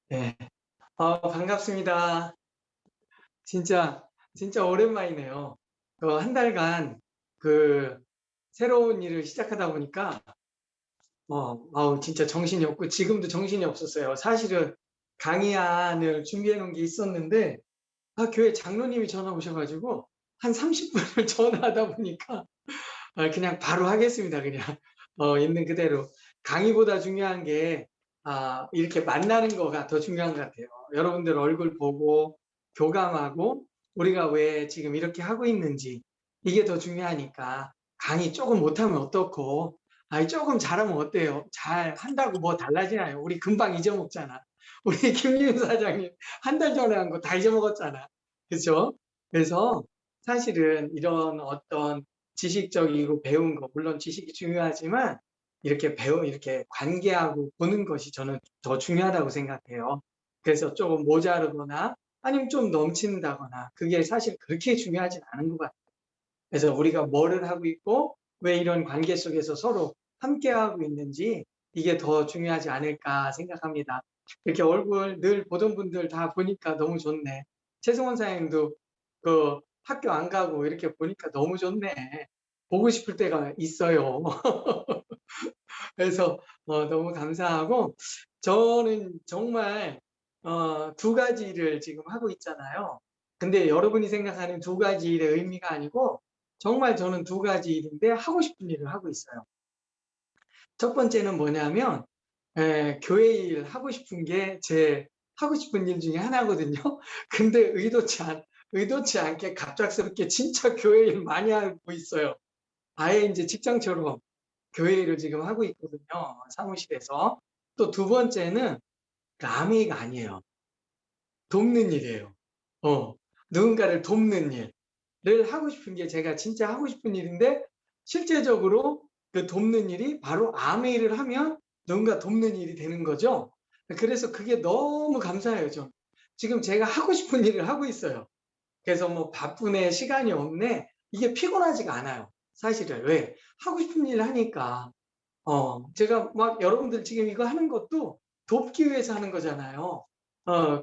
네. 반갑습니다. 진짜, 진짜 오랜만이네요. 한 달간 그 새로운 일을 시작하다 보니까, 진짜 정신이 없고, 지금도 정신이 없었어요. 사실은 강의안을 준비해 놓은 게 있었는데, 교회 장로님이 전화 오셔가지고, 한 30분을 전화하다 보니까, 그냥 바로 하겠습니다. 그냥, 있는 그대로. 강의보다 중요한 게, 이렇게 만나는 거가 더 중요한 것 같아요. 여러분들 얼굴 보고, 교감하고, 우리가 왜 지금 이렇게 하고 있는지, 이게 더 중요하니까, 강의 조금 못하면 어떻고, 아니, 조금 잘하면 어때요? 잘 한다고 뭐 달라지나요? 우리 금방 잊어먹잖아. 우리 김윤 사장님, 한 달 전에 한 거 다 잊어먹었잖아. 그죠? 그래서 사실은 이런 어떤 지식적이고 배운 거, 물론 지식이 중요하지만 이렇게 관계하고 보는 것이 저는 더 중요하다고 생각해요. 그래서 조금 모자르거나 아니면 좀 넘친다거나 그게 사실 그렇게 중요하진 않은 것 같아요. 그래서 우리가 뭐를 하고 있고 왜 이런 관계 속에서 서로 함께하고 있는지 이게 더 중요하지 않을까 생각합니다. 이렇게 얼굴 늘 보던 분들 다 보니까 너무 좋네. 최승원 사장님도 그 학교 안 가고 이렇게 보니까 너무 좋네. 보고 싶을 때가 있어요. 그래서 너무 감사하고 저는 정말 두 가지 일을 지금 하고 있잖아요. 근데 여러분이 생각하는 두 가지 일의 의미가 아니고 정말 저는 두 가지 일인데 하고 싶은 일을 하고 있어요. 첫 번째는 뭐냐면 교회 일 하고 싶은 게 제 하고 싶은 일 중에 하나거든요. 근데 의도치 않게 갑작스럽게 진짜 교회 일 많이 하고 있어요. 아예 이제 직장처럼 교회 일을 지금 하고 있거든요. 사무실에서. 또 두 번째는 라메이가 아니에요. 돕는 일이에요. 어, 누군가를 돕는 일을 하고 싶은 게 제가 진짜 하고 싶은 일인데 실제적으로 그 돕는 일이 바로 아메이를 하면 누군가 돕는 일이 되는 거죠. 그래서 그게 너무 감사해요. 지금 제가 하고 싶은 일을 하고 있어요. 그래서 뭐 바쁘네, 시간이 없네, 이게 피곤하지가 않아요. 사실은. 왜? 하고 싶은 일을 하니까. 제가 막 여러분들 지금 이거 하는 것도 돕기 위해서 하는 거잖아요.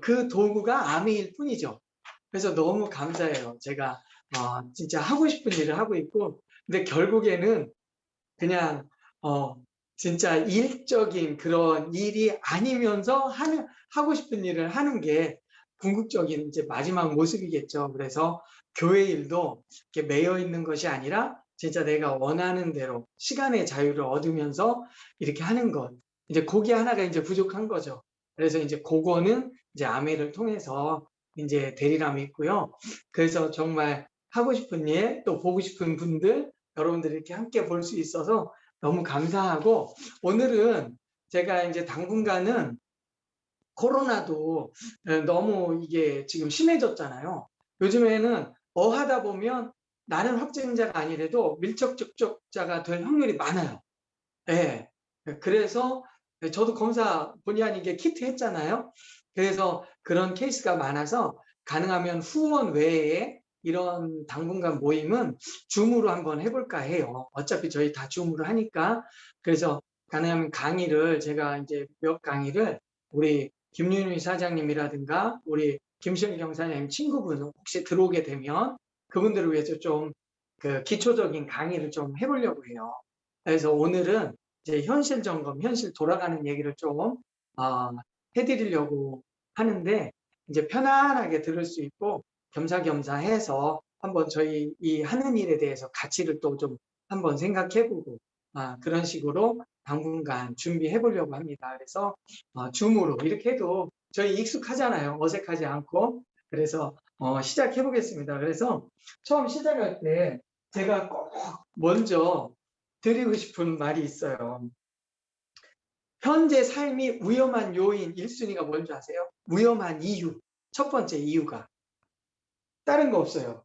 그 도구가 아미일 뿐이죠. 그래서 너무 감사해요. 제가 진짜 하고 싶은 일을 하고 있고, 근데 결국에는 그냥 진짜 일적인 그런 일이 아니면서 하고 싶은 일을 하는 게 궁극적인 이제 마지막 모습이겠죠. 그래서 교회 일도 이렇게 매여 있는 것이 아니라 진짜 내가 원하는 대로 시간의 자유를 얻으면서 이렇게 하는 것. 이제 그게 하나가 이제 부족한 거죠. 그래서 이제 그거는 이제 아메를 통해서 이제 되리라고 있고요. 그래서 정말 하고 싶은 일, 또 보고 싶은 분들, 여러분들이 이렇게 함께 볼 수 있어서 너무 감사하고, 오늘은 제가 이제 당분간은 코로나도 너무 이게 지금 심해졌잖아요. 요즘에는 하다 보면 나는 확진자가 아니래도 밀접 접촉자가 될 확률이 많아요. 예. 그래서 저도 검사 본의 아니게 키트 했잖아요. 그래서 그런 케이스가 많아서 가능하면 후원 외에 이런 당분간 모임은 줌으로 한번 해볼까 해요. 어차피 저희 다 줌으로 하니까. 그래서 가능하면 강의를 제가 이제 몇 강의를 우리 김윤희 사장님이라든가 우리 김시영 경사님 친구분 혹시 들어오게 되면 그분들을 위해서 좀 그 기초적인 강의를 좀 해보려고 해요. 그래서 오늘은 이제 현실 점검, 현실 돌아가는 얘기를 좀 해드리려고 하는데, 이제 편안하게 들을 수 있고 겸사겸사 해서 한번 저희 이 하는 일에 대해서 가치를 또 좀 한번 생각해보고 그런 식으로 당분간 준비해 보려고 합니다. 그래서 줌으로 이렇게 해도 저희 익숙하잖아요. 어색하지 않고. 그래서 시작해 보겠습니다. 그래서 처음 시작할 때 제가 꼭 먼저 드리고 싶은 말이 있어요. 현재 삶이 위험한 요인 1순위가 뭔지 아세요? 위험한 이유. 첫 번째 이유가. 다른 거 없어요.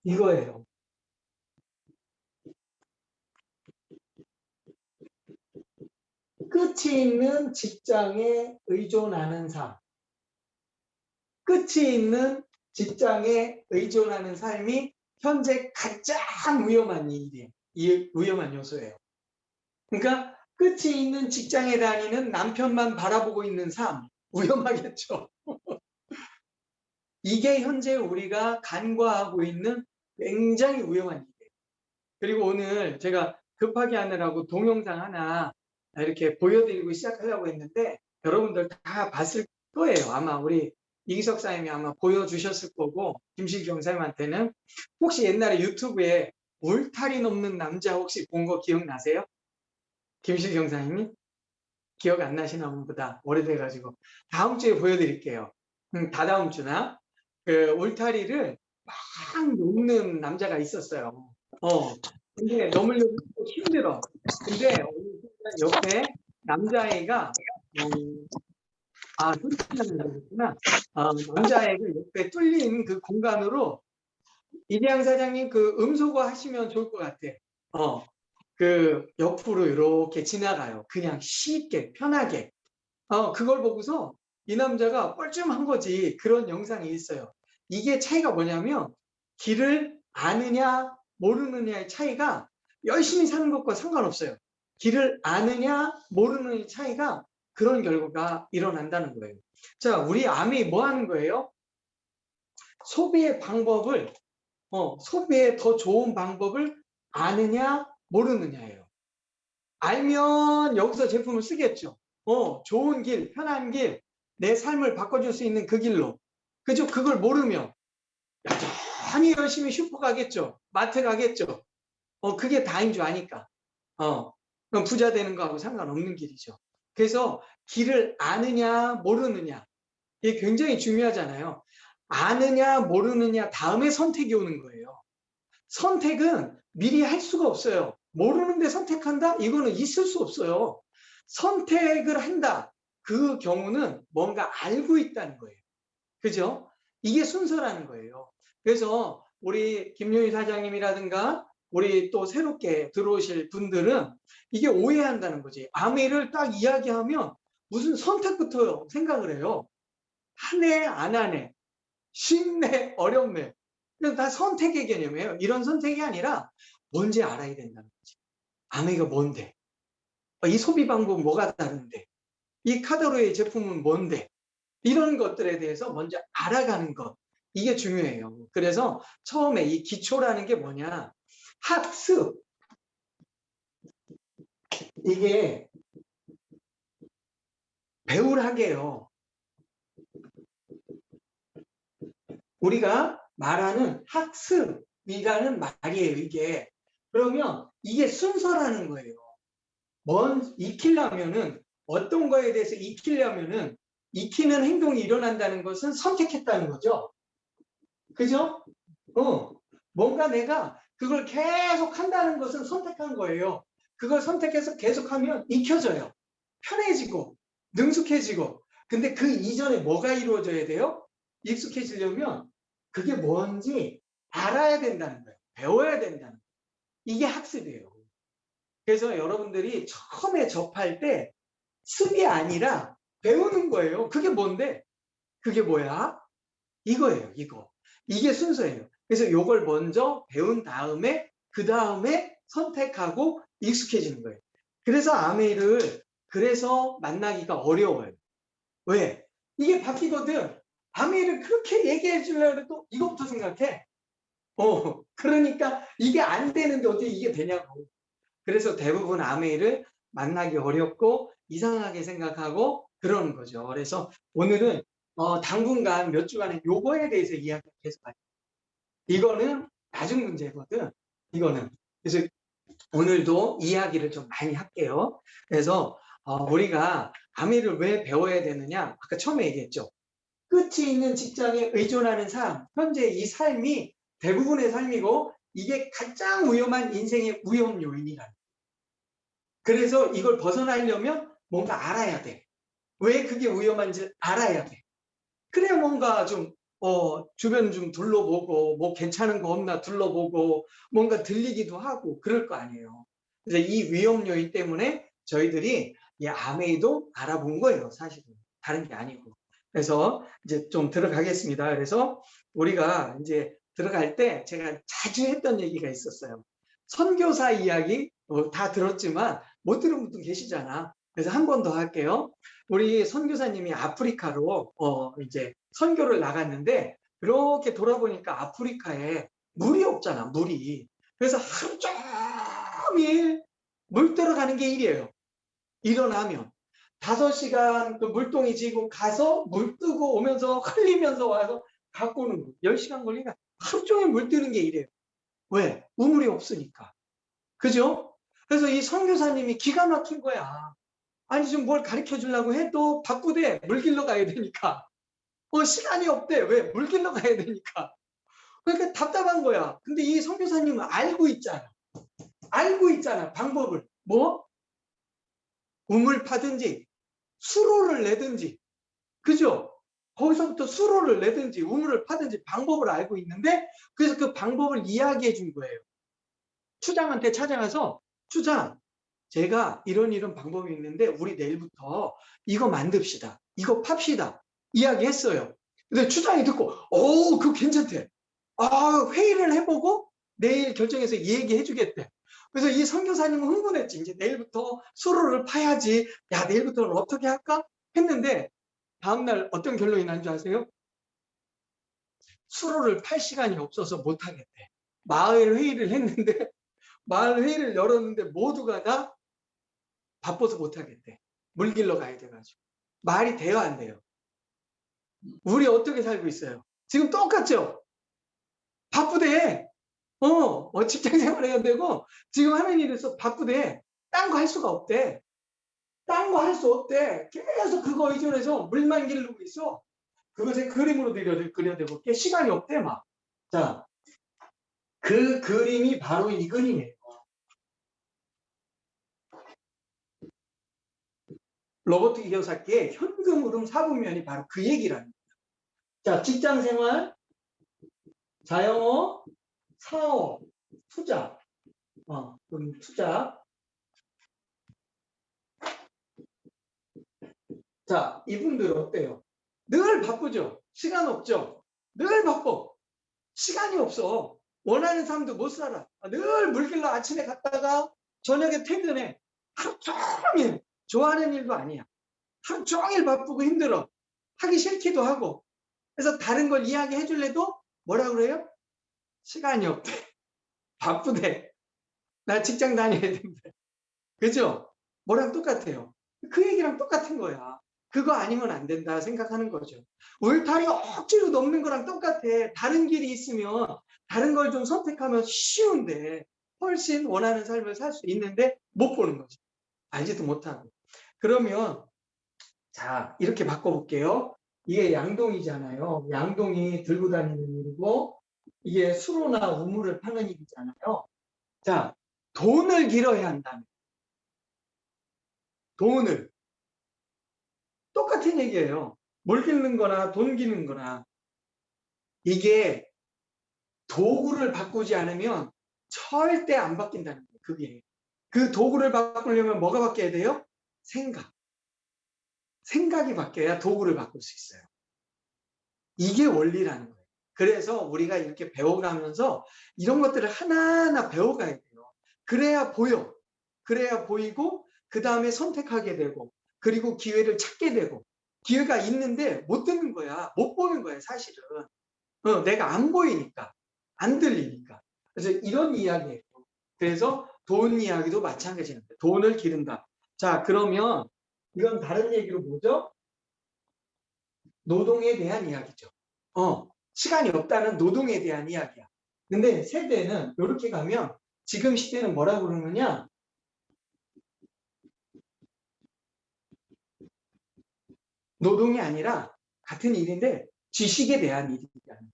이거예요. 끝이 있는 직장에 의존하는 삶. 끝이 있는 직장에 의존하는 삶이 현재 가장 위험한 일이에요. 위험한 요소예요. 그러니까 끝이 있는 직장에 다니는 남편만 바라보고 있는 삶, 위험하겠죠. 이게 현재 우리가 간과하고 있는 굉장히 위험한 일이에요. 그리고 오늘 제가 급하게 하느라고 동영상 하나 이렇게 보여드리고 시작하려고 했는데 여러분들 다 봤을 거예요. 아마 우리 이기석 사님이 아마 보여주셨을 거고, 김실경 사님한테는. 혹시 옛날에 유튜브에 울타리 넘는 남자 혹시 본 거 기억나세요? 김실경 사님이? 기억 안 나시나 보다. 오래돼가지고. 다음 주에 보여드릴게요. 다다음 주나. 그 울타리를 막 넘는 남자가 있었어요. 근데 넘으려고 힘들어. 근데 어느 순간 옆에 남자애가, 소리친다는 남자애가 옆에 뚫린 그 공간으로, 이대양 사장님 그 음소거 하시면 좋을 것 같아. 그 옆으로 이렇게 지나가요. 그냥 쉽게, 편하게. 그걸 보고서 이 남자가 뻘쭘한 거지. 그런 영상이 있어요. 이게 차이가 뭐냐면, 길을 아느냐 모르느냐의 차이가 열심히 사는 것과 상관없어요. 길을 아느냐 모르느냐의 차이가 그런 결과가 일어난다는 거예요. 자, 우리 암이 뭐 하는 거예요? 소비의 방법을, 소비의 더 좋은 방법을 아느냐 모르느냐예요. 알면 여기서 제품을 쓰겠죠. 좋은 길, 편한 길, 내 삶을 바꿔줄 수 있는 그 길로. 그죠? 그걸 모르면 여전히 열심히 슈퍼 가겠죠. 마트 가겠죠. 그게 다인 줄 아니까. 그럼 부자 되는 거하고 상관없는 길이죠. 그래서 길을 아느냐 모르느냐, 이게 굉장히 중요하잖아요. 아느냐 모르느냐 다음에 선택이 오는 거예요. 선택은 미리 할 수가 없어요. 모르는데 선택한다? 이거는 있을 수 없어요. 선택을 한다. 그 경우는 뭔가 알고 있다는 거예요. 그죠? 이게 순서라는 거예요. 그래서 우리 김용희 사장님이라든가 우리 또 새롭게 들어오실 분들은 이게 오해한다는 거지. 아메를 딱 이야기하면 무슨 선택부터 생각을 해요. 하네, 안 하네, 쉽네, 어렵네. 다 선택의 개념이에요. 이런 선택이 아니라 뭔지 알아야 된다는 거지. 아메가 뭔데? 이 소비 방법은 뭐가 다른데? 이 카드로의 제품은 뭔데? 이런 것들에 대해서 먼저 알아가는 것. 이게 중요해요. 그래서 처음에 이 기초라는 게 뭐냐? 학습. 이게 배우라게요. 우리가 말하는 학습이라는 말이에요, 이게. 그러면 이게 순서라는 거예요. 익히려면은, 어떤 거에 대해서 익히려면은, 익히는 행동이 일어난다는 것은 선택했다는 거죠. 그죠? 뭔가 내가 그걸 계속 한다는 것은 선택한 거예요. 그걸 선택해서 계속하면 익혀져요. 편해지고, 능숙해지고. 근데 그 이전에 뭐가 이루어져야 돼요? 익숙해지려면 그게 뭔지 알아야 된다는 거예요. 배워야 된다는 거예요. 이게 학습이에요. 그래서 여러분들이 처음에 접할 때 습이 아니라 배우는 거예요. 그게 뭔데? 그게 뭐야? 이거예요, 이거. 이게 순서예요. 그래서 이걸 먼저 배운 다음에 그 다음에 선택하고 익숙해지는 거예요. 그래서 아메이를 그래서 만나기가 어려워요. 왜? 이게 바뀌거든. 아메이를 그렇게 얘기해 주려고 해도 이것부터 생각해. 그러니까 이게 안 되는데 어떻게 이게 되냐고. 그래서 대부분 아메이를 만나기 어렵고 이상하게 생각하고 그러는 거죠. 그래서 오늘은 당분간 몇 주간은 요거에 대해서 이야기 계속 할게요. 이거는 나중 문제거든. 이거는. 그래서 오늘도 이야기를 좀 많이 할게요. 그래서 우리가 아메이를 왜 배워야 되느냐? 아까 처음에 얘기했죠. 끝이 있는 직장에 의존하는 삶, 현재 이 삶이 대부분의 삶이고 이게 가장 위험한 인생의 위험 요인이라는. 그래서 이걸 벗어나려면 뭔가 알아야 돼. 왜 그게 위험한지 알아야 돼. 그래야 뭔가 좀 주변 좀 둘러보고 뭐 괜찮은 거 없나 둘러보고 뭔가 들리기도 하고 그럴 거 아니에요. 그래서 이 위험 요인 때문에 저희들이 이 아메이도 알아본 거예요. 사실은 다른 게 아니고. 그래서 이제 좀 들어가겠습니다. 그래서 우리가 이제 들어갈 때 제가 자주 했던 얘기가 있었어요. 선교사 이야기 다 들었지만 못 들은 분도 계시잖아. 그래서 한 번 더 할게요. 우리 선교사님이 아프리카로 이제 선교를 나갔는데 그렇게 돌아보니까 아프리카에 물이 없잖아, 물이. 그래서 하루 종일 물 들어가는 게 일이에요. 일어나면 5시간 그 물동이 지고 가서 물 뜨고 오면서 흘리면서 와서 갖고 오는 거 10시간 걸리니까 하루 종일 물 뜨는 게 일이에요. 왜? 우물이 없으니까. 그죠? 그래서 이 선교사님이 기가 막힌 거야. 아니 지금 뭘 가르쳐 주려고 해도 바쁘대. 물 길러 가야 되니까. 시간이 없대. 왜? 물 길러 가야 되니까. 그러니까 답답한 거야. 근데 이 선교사님은 알고 있잖아. 알고 있잖아. 방법을. 뭐? 우물 파든지 수로를 내든지. 그죠? 거기서부터 수로를 내든지 우물을 파든지 방법을 알고 있는데 그래서 그 방법을 이야기해 준 거예요. 추장한테 찾아가서 추장 제가 이런 방법이 있는데 우리 내일부터 이거 만듭시다. 이거 팝시다. 이야기했어요. 근데 추장이 듣고 그거 괜찮대. 회의를 해보고 내일 결정해서 얘기해 주겠대. 그래서 이 선교사님은 흥분했지. 이제 내일부터 수로를 파야지. 야 내일부터는 어떻게 할까? 했는데 다음날 어떤 결론이 난 줄 아세요? 수로를 팔 시간이 없어서 못하겠대. 마을 회의를 했는데 마을 회의를 열었는데 모두가 다 바빠서 못하겠대. 물 길러 가야 돼가지고. 말이 돼요, 안 돼요? 우리 어떻게 살고 있어요? 지금 똑같죠? 바쁘대. 직장 생활 해야 되고, 지금 하는 일에서 바쁘대. 딴 거 할 수가 없대. 딴 거 할 수 없대. 계속 그거 의존해서 물만 기르고 있어. 그것에 그림으로 그려대고, 시간이 없대, 막. 자, 그 그림이 바로 이 그림이에요. 로버트 기요사키의 현금 흐름 사분면이 바로 그 얘기라는 거예요. 자, 직장 생활, 자영업, 사업, 투자. 투자. 자, 이분들 어때요? 늘 바쁘죠? 시간 없죠? 늘 바빠. 시간이 없어. 원하는 삶도 못 살아. 늘 물길로 아침에 갔다가 저녁에 퇴근해. 하루 종일 좋아하는 일도 아니야. 하루 종일 바쁘고 힘들어. 하기 싫기도 하고. 그래서 다른 걸 이야기해 줄래도 뭐라 그래요? 시간이 없대. 바쁘대. 나 직장 다녀야 된대. 그죠? 뭐랑 똑같아요. 그 얘기랑 똑같은 거야. 그거 아니면 안 된다 생각하는 거죠. 울타리 억지로 넘는 거랑 똑같아. 다른 길이 있으면 다른 걸 좀 선택하면 쉬운데 훨씬 원하는 삶을 살 수 있는데 못 보는 거죠. 알지도 못하고. 그러면 자 이렇게 바꿔볼게요. 이게 양동이잖아요. 양동이 들고 다니는 일이고 이게 수로나 우물을 파는 일이잖아요. 자 돈을 길어야 한다면 돈을 똑같은 얘기예요. 물 기는 거나 돈 기는 거나 이게 도구를 바꾸지 않으면 절대 안 바뀐다는 거예요. 그게. 그 도구를 바꾸려면 뭐가 바뀌어야 돼요? 생각. 생각이 바뀌어야 도구를 바꿀 수 있어요. 이게 원리라는 거예요. 그래서 우리가 이렇게 배워가면서 이런 것들을 하나하나 배워가야 돼요. 그래야 보여. 그래야 보이고 그 다음에 선택하게 되고 그리고 기회를 찾게 되고 기회가 있는데 못 듣는 거야. 못 보는 거야 사실은. 내가 안 보이니까 안 들리니까. 그래서 이런 이야기예요. 그래서 돈 이야기도 마찬가지입니다. 돈을 기른다. 자 그러면 이건 다른 얘기로 뭐죠? 노동에 대한 이야기죠. 시간이 없다는 노동에 대한 이야기야. 근데 세대는 이렇게 가면 지금 시대는 뭐라고 그러느냐? 노동이 아니라 같은 일인데 지식에 대한 일이라는 거예요.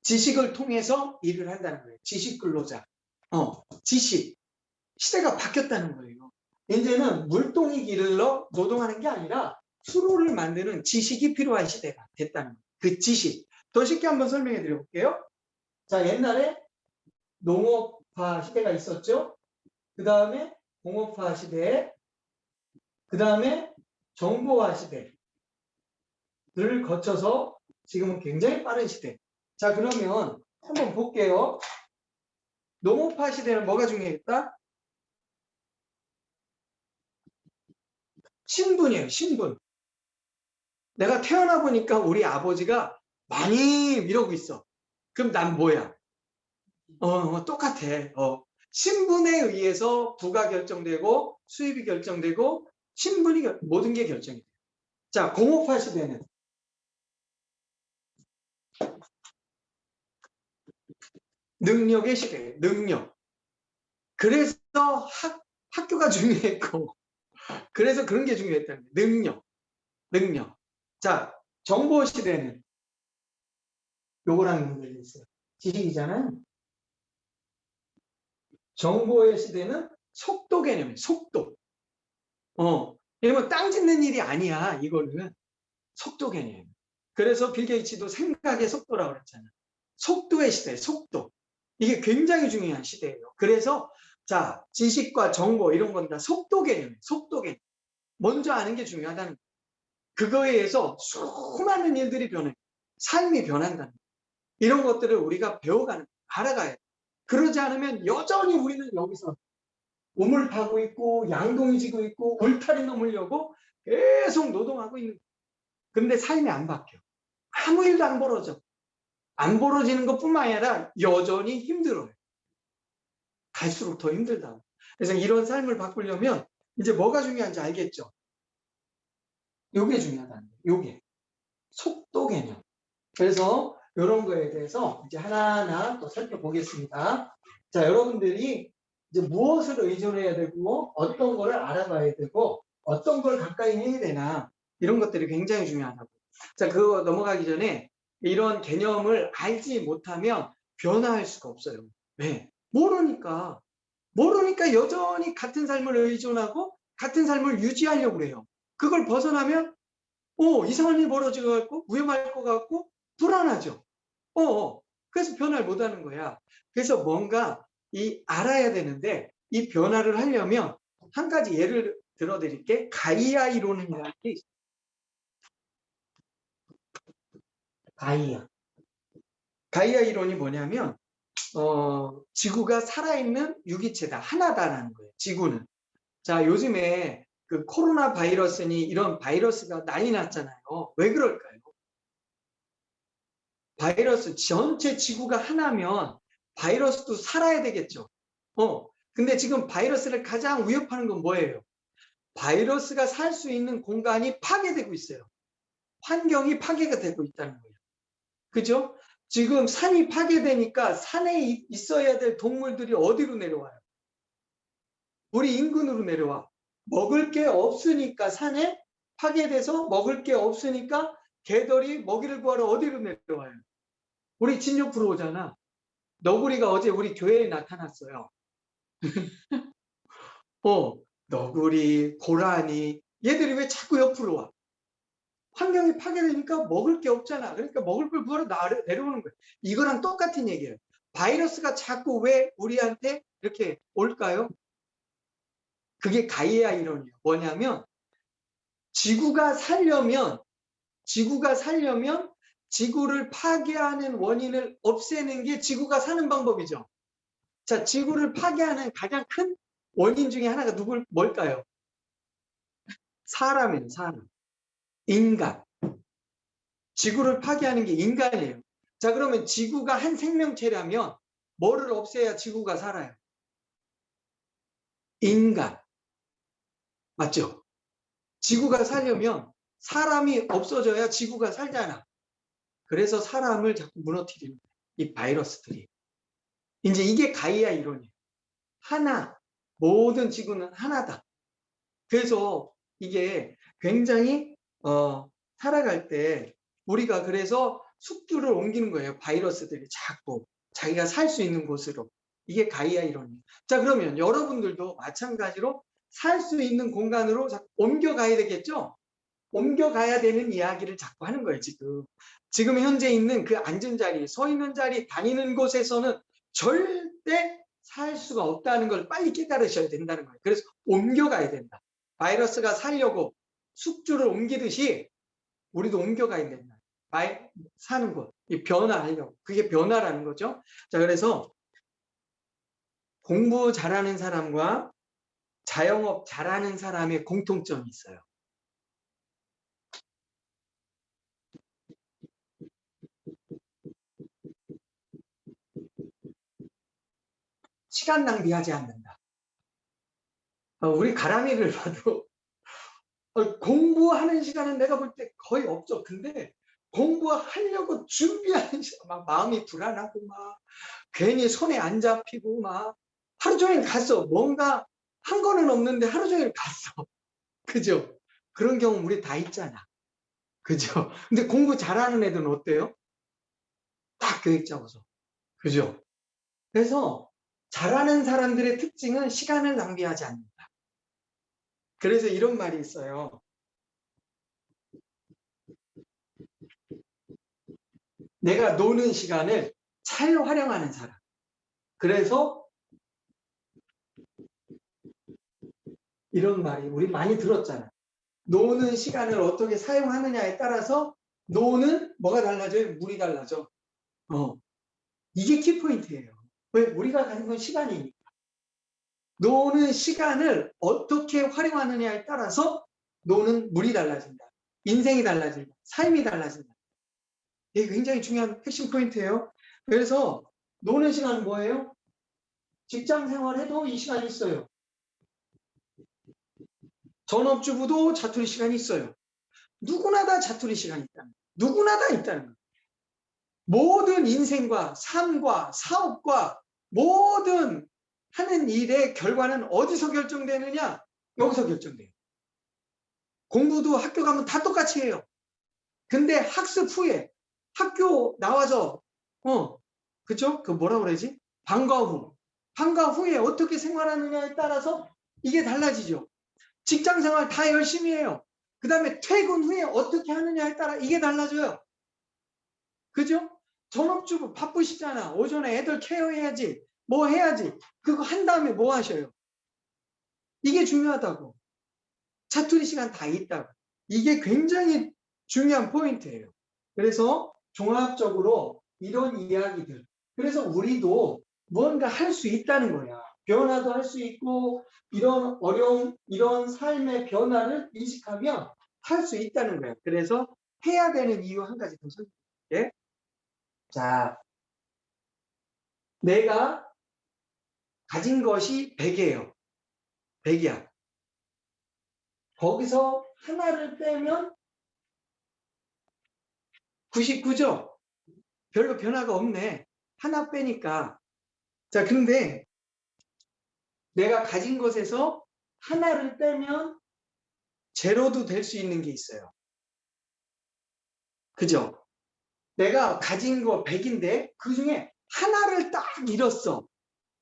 지식을 통해서 일을 한다는 거예요. 지식 근로자. 지식. 시대가 바뀌었다는 거예요. 이제는 물동이 길러 노동하는 게 아니라 수로를 만드는 지식이 필요한 시대가 됐다는 거예요. 그 지식. 더 쉽게 한번 설명해 드려볼게요. 자, 옛날에 농업화 시대가 있었죠. 그 다음에 공업화 시대, 그 다음에 정보화 시대를 거쳐서 지금은 굉장히 빠른 시대. 자, 그러면 한번 볼게요. 농업화 시대는 뭐가 중요했다? 신분이에요, 신분. 내가 태어나 보니까 우리 아버지가 많이 이러고 있어. 그럼 난 뭐야? 똑같아. 신분에 의해서 부가 결정되고 수입이 결정되고 신분이 모든 게 결정이 돼. 자, 공업화 시대는 능력의 시대예요. 능력. 그래서 학교가 중요했고 그래서 그런 게 중요했다는 거예요. 능력. 능력. 자, 정보 시대는 요거랑 연결돼 있어요. 지식이잖아요. 정보의 시대는 속도 개념이에요. 속도. 왜냐면 땅 짓는 일이 아니야. 이거는 속도 개념. 그래서 빌 게이츠도 생각의 속도라고 그랬잖아. 속도의 시대, 속도. 이게 굉장히 중요한 시대예요. 그래서 자, 지식과 정보 이런 건 다 속도 개념이에요. 속도 개념. 먼저 아는 게 중요하다는 거예요. 그거에 의해서 수많은 일들이 변해. 삶이 변한다는 거예요. 이런 것들을 우리가 배워가는, 알아가야 돼. 그러지 않으면 여전히 우리는 여기서 우물 파고 있고 양동이 지고 있고 울타리 넘으려고 계속 노동하고 있는 거예요. 근데 삶이 안 바뀌어. 아무 일도 안 벌어져. 안 벌어지는 것뿐만 아니라 여전히 힘들어요. 갈수록 더 힘들다고. 그래서 이런 삶을 바꾸려면 이제 뭐가 중요한지 알겠죠? 요게 중요하다는 거예요. 요게. 속도 개념. 그래서 이런 거에 대해서 이제 하나하나 또 살펴보겠습니다. 자, 여러분들이 이제 무엇을 의존해야 되고 어떤 거를 알아봐야 되고 어떤 걸 가까이 해야 되나 이런 것들이 굉장히 중요하다고. 자, 그거 넘어가기 전에 이런 개념을 알지 못하면 변화할 수가 없어요. 왜? 모르니까. 모르니까 여전히 같은 삶을 의존하고 같은 삶을 유지하려고 그래요. 그걸 벗어나면 이상한 일 벌어질 것 같고 위험할 것 같고 불안하죠. 그래서 변화를 못하는 거야. 그래서 뭔가 알아야 되는데 이 변화를 하려면 한 가지 예를 들어드릴게. 가이아 이론이라는 게 있어요. 가이아 이론이 뭐냐면 지구가 살아있는 유기체다. 하나다라는 거예요. 지구는. 자, 요즘에 그 코로나 바이러스니 이런 바이러스가 난리 났잖아요. 왜 그럴까요? 바이러스 전체 지구가 하나면 바이러스도 살아야 되겠죠. 근데 지금 바이러스를 가장 위협하는 건 뭐예요? 바이러스가 살 수 있는 공간이 파괴되고 있어요. 환경이 파괴가 되고 있다는 거예요. 그죠? 지금 산이 파괴되니까 산에 있어야 될 동물들이 어디로 내려와요? 우리 인근으로 내려와. 먹을 게 없으니까 산에 파괴돼서 먹을 게 없으니까 개들이 먹이를 구하러 어디로 내려와요? 우리 집 옆으로 오잖아. 너구리가 어제 우리 교회에 나타났어요. 너구리, 고라니 얘들이 왜 자꾸 옆으로 와? 환경이 파괴되니까 먹을 게 없잖아. 그러니까 먹을 걸 구하러 내려오는 거예요. 이거랑 똑같은 얘기예요. 바이러스가 자꾸 왜 우리한테 이렇게 올까요? 그게 가이아 이론이에요. 뭐냐면 지구가 살려면 지구를 파괴하는 원인을 없애는 게 지구가 사는 방법이죠. 자, 지구를 파괴하는 가장 큰 원인 중에 하나가 뭘까요? 사람이에요, 사람. 인간. 지구를 파괴하는 게 인간이에요. 자, 그러면 지구가 한 생명체라면 뭐를 없애야 지구가 살아요? 인간. 맞죠? 지구가 살려면 사람이 없어져야 지구가 살잖아. 그래서 사람을 자꾸 무너뜨리는 거예요. 이 바이러스들이. 이제 이게 가이아 이론이에요. 하나. 모든 지구는 하나다. 그래서 이게 굉장히 살아갈 때 우리가 그래서 숙주를 옮기는 거예요. 바이러스들이 자꾸 자기가 살 수 있는 곳으로. 이게 가이아 이론이에요. 자, 그러면 여러분들도 마찬가지로 살 수 있는 공간으로 자꾸 옮겨가야 되겠죠? 옮겨가야 되는 이야기를 자꾸 하는 거예요. 지금 현재 있는 그 앉은 자리, 서 있는 자리, 다니는 곳에서는 절대 살 수가 없다는 걸 빨리 깨달으셔야 된다는 거예요. 그래서 옮겨가야 된다. 바이러스가 살려고 숙주를 옮기듯이 우리도 옮겨가야 된다. 사는 곳, 이 변화하려고. 그게 변화라는 거죠. 자, 그래서 공부 잘하는 사람과 자영업 잘하는 사람의 공통점이 있어요. 시간 낭비하지 않는다. 우리 가람이를 봐도 공부하는 시간은 내가 볼 때 거의 없죠. 근데 공부하려고 준비하는 시간, 막 마음이 불안하고 막 괜히 손에 안 잡히고 막 하루 종일 갔어. 뭔가 한 거는 없는데 하루 종일 갔어. 그죠? 그런 경우 우리 다 있잖아. 그죠? 근데 공부 잘하는 애들은 어때요? 딱 계획 잡아서. 그죠? 그래서 잘하는 사람들의 특징은 시간을 낭비하지 않는다. 그래서 이런 말이 있어요. 내가 노는 시간을 잘 활용하는 사람. 그래서 이런 말이 우리 많이 들었잖아. 노는 시간을 어떻게 사용하느냐에 따라서 노는 뭐가 달라져요? 물이 달라져. 이게 키포인트예요. 왜? 우리가 가진 건 시간이니까. 노는 시간을 어떻게 활용하느냐에 따라서 노는 물이 달라진다. 인생이 달라진다. 삶이 달라진다. 이게 굉장히 중요한 핵심 포인트예요. 그래서 노는 시간은 뭐예요? 직장 생활해도 이 시간이 있어요. 전업주부도 자투리 시간이 있어요. 누구나 다 자투리 시간이 있다는 거예요. 누구나 다 있다는 거예요. 모든 인생과 삶과 사업과 모든 하는 일의 결과는 어디서 결정되느냐? 여기서 결정돼요. 공부도 학교 가면 다 똑같이 해요. 근데 학습 후에 학교 나와서 그죠? 그 뭐라 그러지? 방과 후에 어떻게 생활하느냐에 따라서 이게 달라지죠. 직장 생활 다 열심히 해요. 그 다음에 퇴근 후에 어떻게 하느냐에 따라 이게 달라져요. 그죠? 전업주부 바쁘시잖아. 오전에 애들 케어해야지. 뭐 해야지. 그거 한 다음에 뭐 하셔요? 이게 중요하다고. 자투리 시간 다 있다고. 이게 굉장히 중요한 포인트예요. 그래서 종합적으로 이런 이야기들. 그래서 우리도 뭔가 할 수 있다는 거야. 변화도 할 수 있고 이런 어려움, 이런 삶의 변화를 인식하면 할 수 있다는 거야. 그래서 해야 되는 이유 한 가지 더 설명드릴게. 자, 내가 가진 것이 100이에요. 100이야. 거기서 하나를 빼면 99죠? 별로 변화가 없네. 하나 빼니까. 자, 근데 내가 가진 것에서 하나를 빼면 제로도 될 수 있는 게 있어요. 그죠? 내가 가진 거 100인데 그 중에 하나를 딱 잃었어.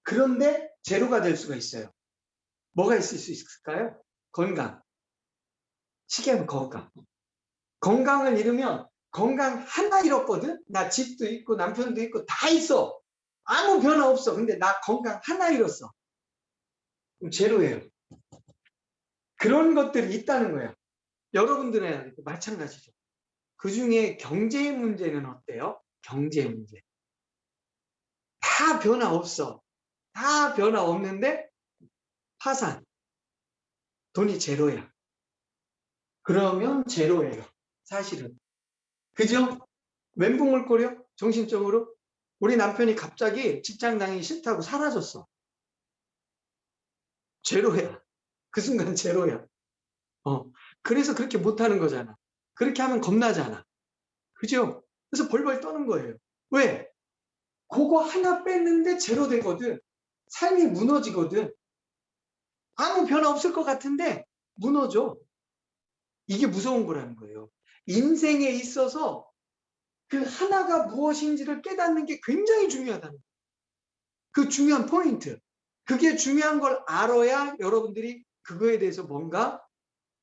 그런데 제로가 될 수가 있어요. 뭐가 있을 수 있을까요? 건강. 쉽게 하면 건강. 건강을 잃으면 건강 하나 잃었거든? 나 집도 있고 남편도 있고 다 있어. 아무 변화 없어. 근데 나 건강 하나 잃었어. 그럼 제로예요. 그런 것들이 있다는 거예요. 여러분들은 마찬가지죠. 그 중에 경제 문제는 어때요? 경제 문제. 다 변화 없어. 다 변화 없는데 파산. 돈이 제로야. 그러면 제로예요. 사실은. 그죠? 멘붕을거려? 정신적으로? 우리 남편이 갑자기 직장 다니기 싫다고 사라졌어. 제로야. 그 순간 제로야. 그래서 그렇게 못하는 거잖아. 그렇게 하면 겁나잖아. 그죠? 그래서 벌벌 떠는 거예요. 왜? 그거 하나 뺐는데 제로 되거든. 삶이 무너지거든. 아무 변화 없을 것 같은데 무너져. 이게 무서운 거라는 거예요. 인생에 있어서 그 하나가 무엇인지를 깨닫는 게 굉장히 중요하다는 거예요. 그 중요한 포인트. 그게 중요한 걸 알아야 여러분들이 그거에 대해서 뭔가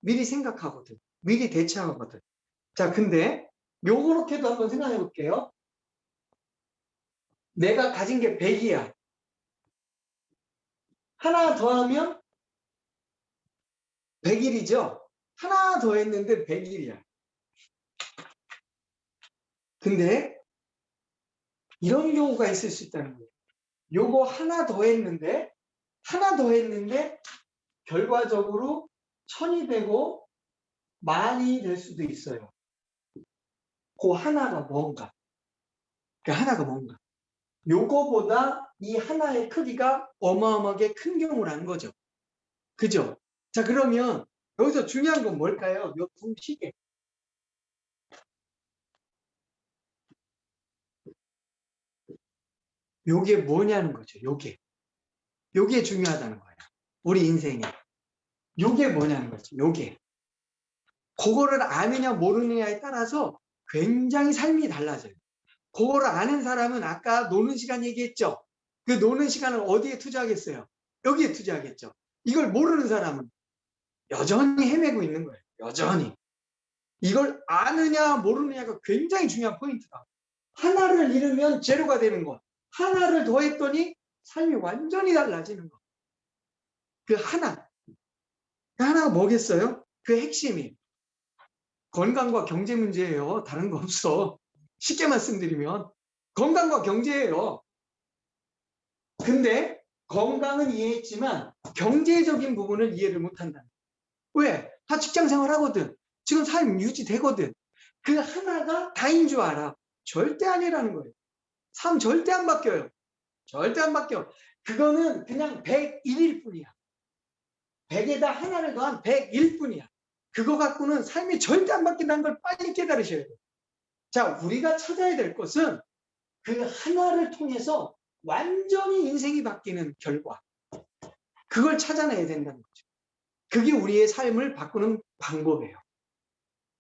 미리 생각하거든. 미리 대처하거든. 자, 근데 요렇게도 한번 생각해 볼게요. 내가 가진 게 100이야. 하나 더하면 100일이죠. 하나 더 했는데 100일이야. 근데 이런 경우가 있을 수 있다는 거예요. 요거 하나 더 했는데 결과적으로 1000이 되고 10,000이 될 수도 있어요. 그 하나가 뭔가. 그 하나가 뭔가. 요거보다 이 하나의 크기가 어마어마하게 큰 경우라는 거죠. 그죠? 자, 그러면 여기서 중요한 건 뭘까요? 요 두 시계. 요게 뭐냐는 거죠. 요게 중요하다는 거예요. 우리 인생에. 요게 뭐냐는 거죠. 요게. 그거를 아느냐 모르느냐에 따라서 굉장히 삶이 달라져요. 그거를 아는 사람은 아까 노는 시간 얘기했죠. 그 노는 시간을 어디에 투자하겠어요? 여기에 투자하겠죠. 이걸 모르는 사람은 여전히 헤매고 있는 거예요. 여전히. 이걸 아느냐 모르느냐가 굉장히 중요한 포인트다. 하나를 잃으면 제로가 되는 것. 하나를 더했더니 삶이 완전히 달라지는 것. 그 하나. 그 하나가 뭐겠어요? 그 핵심이 건강과 경제 문제예요. 다른 거 없어. 쉽게 말씀드리면 건강과 경제예요. 근데 건강은 이해했지만 경제적인 부분을 이해를 못한다. 왜? 다 직장 생활하거든. 지금 삶 유지되거든. 그 하나가 다인 줄 알아. 절대 아니라는 거예요. 삶 절대 안 바뀌어요. 절대 안 바뀌어. 그거는 그냥 101일 뿐이야. 100에다 하나를 더한 101일 뿐이야. 그거 갖고는 삶이 절대 안 바뀐다는 걸 빨리 깨달으셔야 돼요. 자, 우리가 찾아야 될 것은 그 하나를 통해서 완전히 인생이 바뀌는 결과. 그걸 찾아내야 된다는 거죠. 그게 우리의 삶을 바꾸는 방법이에요.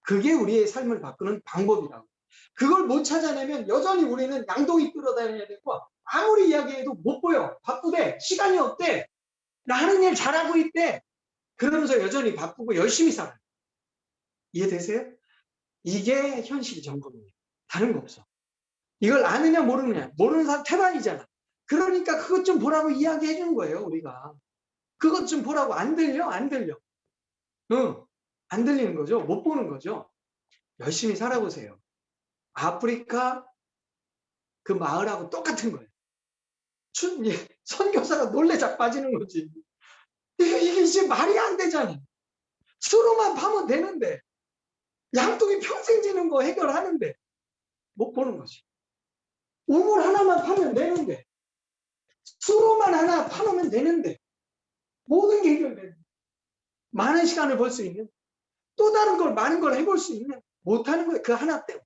그게 우리의 삶을 바꾸는 방법이라고. 그걸 못 찾아내면 여전히 우리는 양동이 끌어다녀야 되고 아무리 이야기해도 못 보여. 바쁘대. 시간이 없대. 나 하는 일 잘하고 있대. 그러면서 여전히 바쁘고 열심히 살아요. 이해되세요? 이게 현실 점검이에요. 다른 거 없어. 이걸 아느냐 모르느냐. 모르는 사람 태반이잖아. 그러니까 그것 좀 보라고 이야기해 주는 거예요. 우리가. 그것 좀 보라고. 안 들려? 안 들려. 응. 안 들리는 거죠. 못 보는 거죠. 열심히 살아보세요. 아프리카 그 마을하고 똑같은 거예요. 선교사가 놀래 자빠지는 거지. 이게 이제 말이 안 되잖아. 수로만 파면 되는데 양동이 평생 지는 거 해결하는데 못 보는 거지. 우물 하나만 파면 되는데 수로만 하나 파놓으면 되는데 모든 게 해결돼. 많은 시간을 벌 수 있는 또 다른 걸 많은 걸 해볼 수 있는 못하는 거예요. 그 하나 때문에.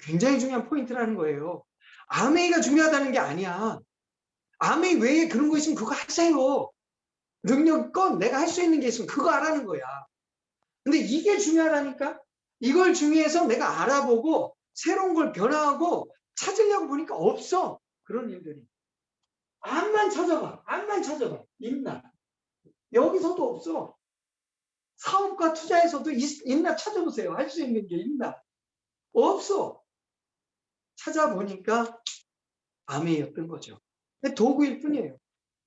굉장히 중요한 포인트라는 거예요. 아메이가 중요하다는 게 아니야. 아메이 외에 그런 거 있으면 그거 하세요. 능력껏 내가 할 수 있는 게 있으면 그거 하라는 거야. 근데 이게 중요하다니까? 이걸 중요해서 내가 알아보고 새로운 걸 변화하고 찾으려고 보니까 없어. 그런 일들이. 암만 찾아봐. 암만 찾아봐. 있나? 여기서도 없어. 사업과 투자에서도 있나 찾아보세요. 할 수 있는 게 있나? 없어. 찾아보니까 아메이였던 거죠. 도구일 뿐이에요.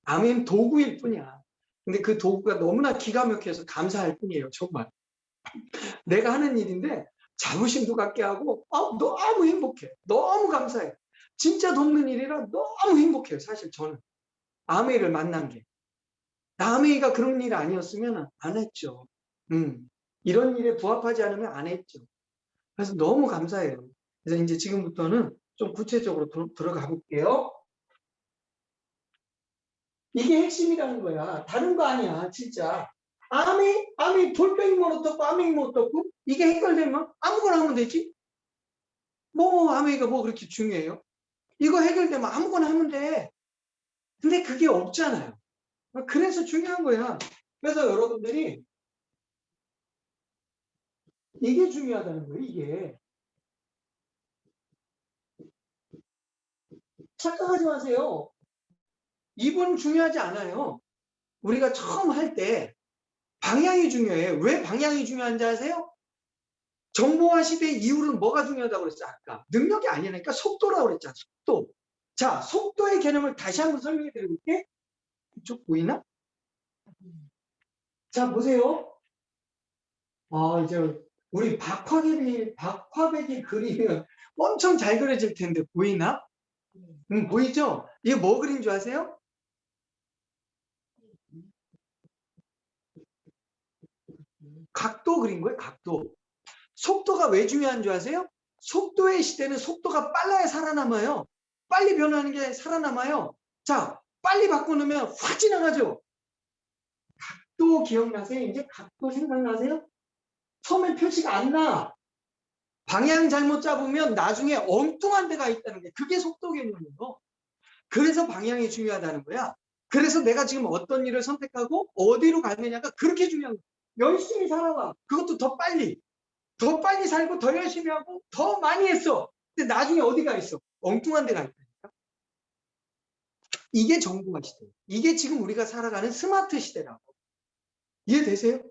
아메이는 도구일 뿐이야. 근데 그 도구가 너무나 기가 막혀서 감사할 뿐이에요. 정말. 내가 하는 일인데 자부심도 갖게 하고 너무 행복해. 너무 감사해. 진짜 돕는 일이라 너무 행복해요. 사실 저는. 아메이를 만난 게. 아메이가 그런 일 아니었으면 안 했죠. 이런 일에 부합하지 않으면 안 했죠. 그래서 너무 감사해요. 그래서 이제 지금부터는 좀 구체적으로 들어가 볼게요. 이게 핵심이라는 거야. 다른 거 아니야, 진짜. 암이 돌덩이만 어떻고 암이면 어떻고 이게 해결되면 아무거나 하면 되지. 암이가 뭐 그렇게 중요해요? 이거 해결되면 아무거나 하면 돼. 근데 그게 없잖아요. 그래서 중요한 거야. 그래서 여러분들이 이게 중요하다는 거예요. 이게. 착각하지 마세요. 이분 중요하지 않아요. 우리가 처음 할 때 방향이 중요해요. 왜 방향이 중요한지 아세요? 정보화 시대의 이유는 뭐가 중요하다고 그랬죠? 아까 능력이 아니라니까 속도라고 그랬잖아. 속도. 자, 속도의 개념을 다시 한번 설명해 드릴게. 이쪽 보이나? 자, 보세요. 이제 우리 박화백이 그리면 엄청 잘 그려질 텐데 보이나? 보이죠? 이게 뭐 그린 줄 아세요? 각도 그린 거예요. 각도. 속도가 왜 중요한 줄 아세요? 속도의 시대는 속도가 빨라야 살아남아요. 빨리 변하는 게 살아남아요. 자, 빨리 바꿔놓으면 확 지나가죠. 각도 기억나세요? 이제 각도 생각나세요? 처음에 표시가 안 나. 방향 잘못 잡으면 나중에 엉뚱한 데가 있다는 게 그게 속도 개념이에요. 그래서 방향이 중요하다는 거야. 그래서 내가 지금 어떤 일을 선택하고 어디로 가느냐가 그렇게 중요한 거야. 열심히 살아와. 그것도 더 빨리. 더 빨리 살고 더 열심히 하고 더 많이 했어. 근데 나중에 어디가 있어? 엉뚱한 데가 있다니까. 이게 정보화 시대예요. 이게 지금 우리가 살아가는 스마트 시대라고. 이해되세요?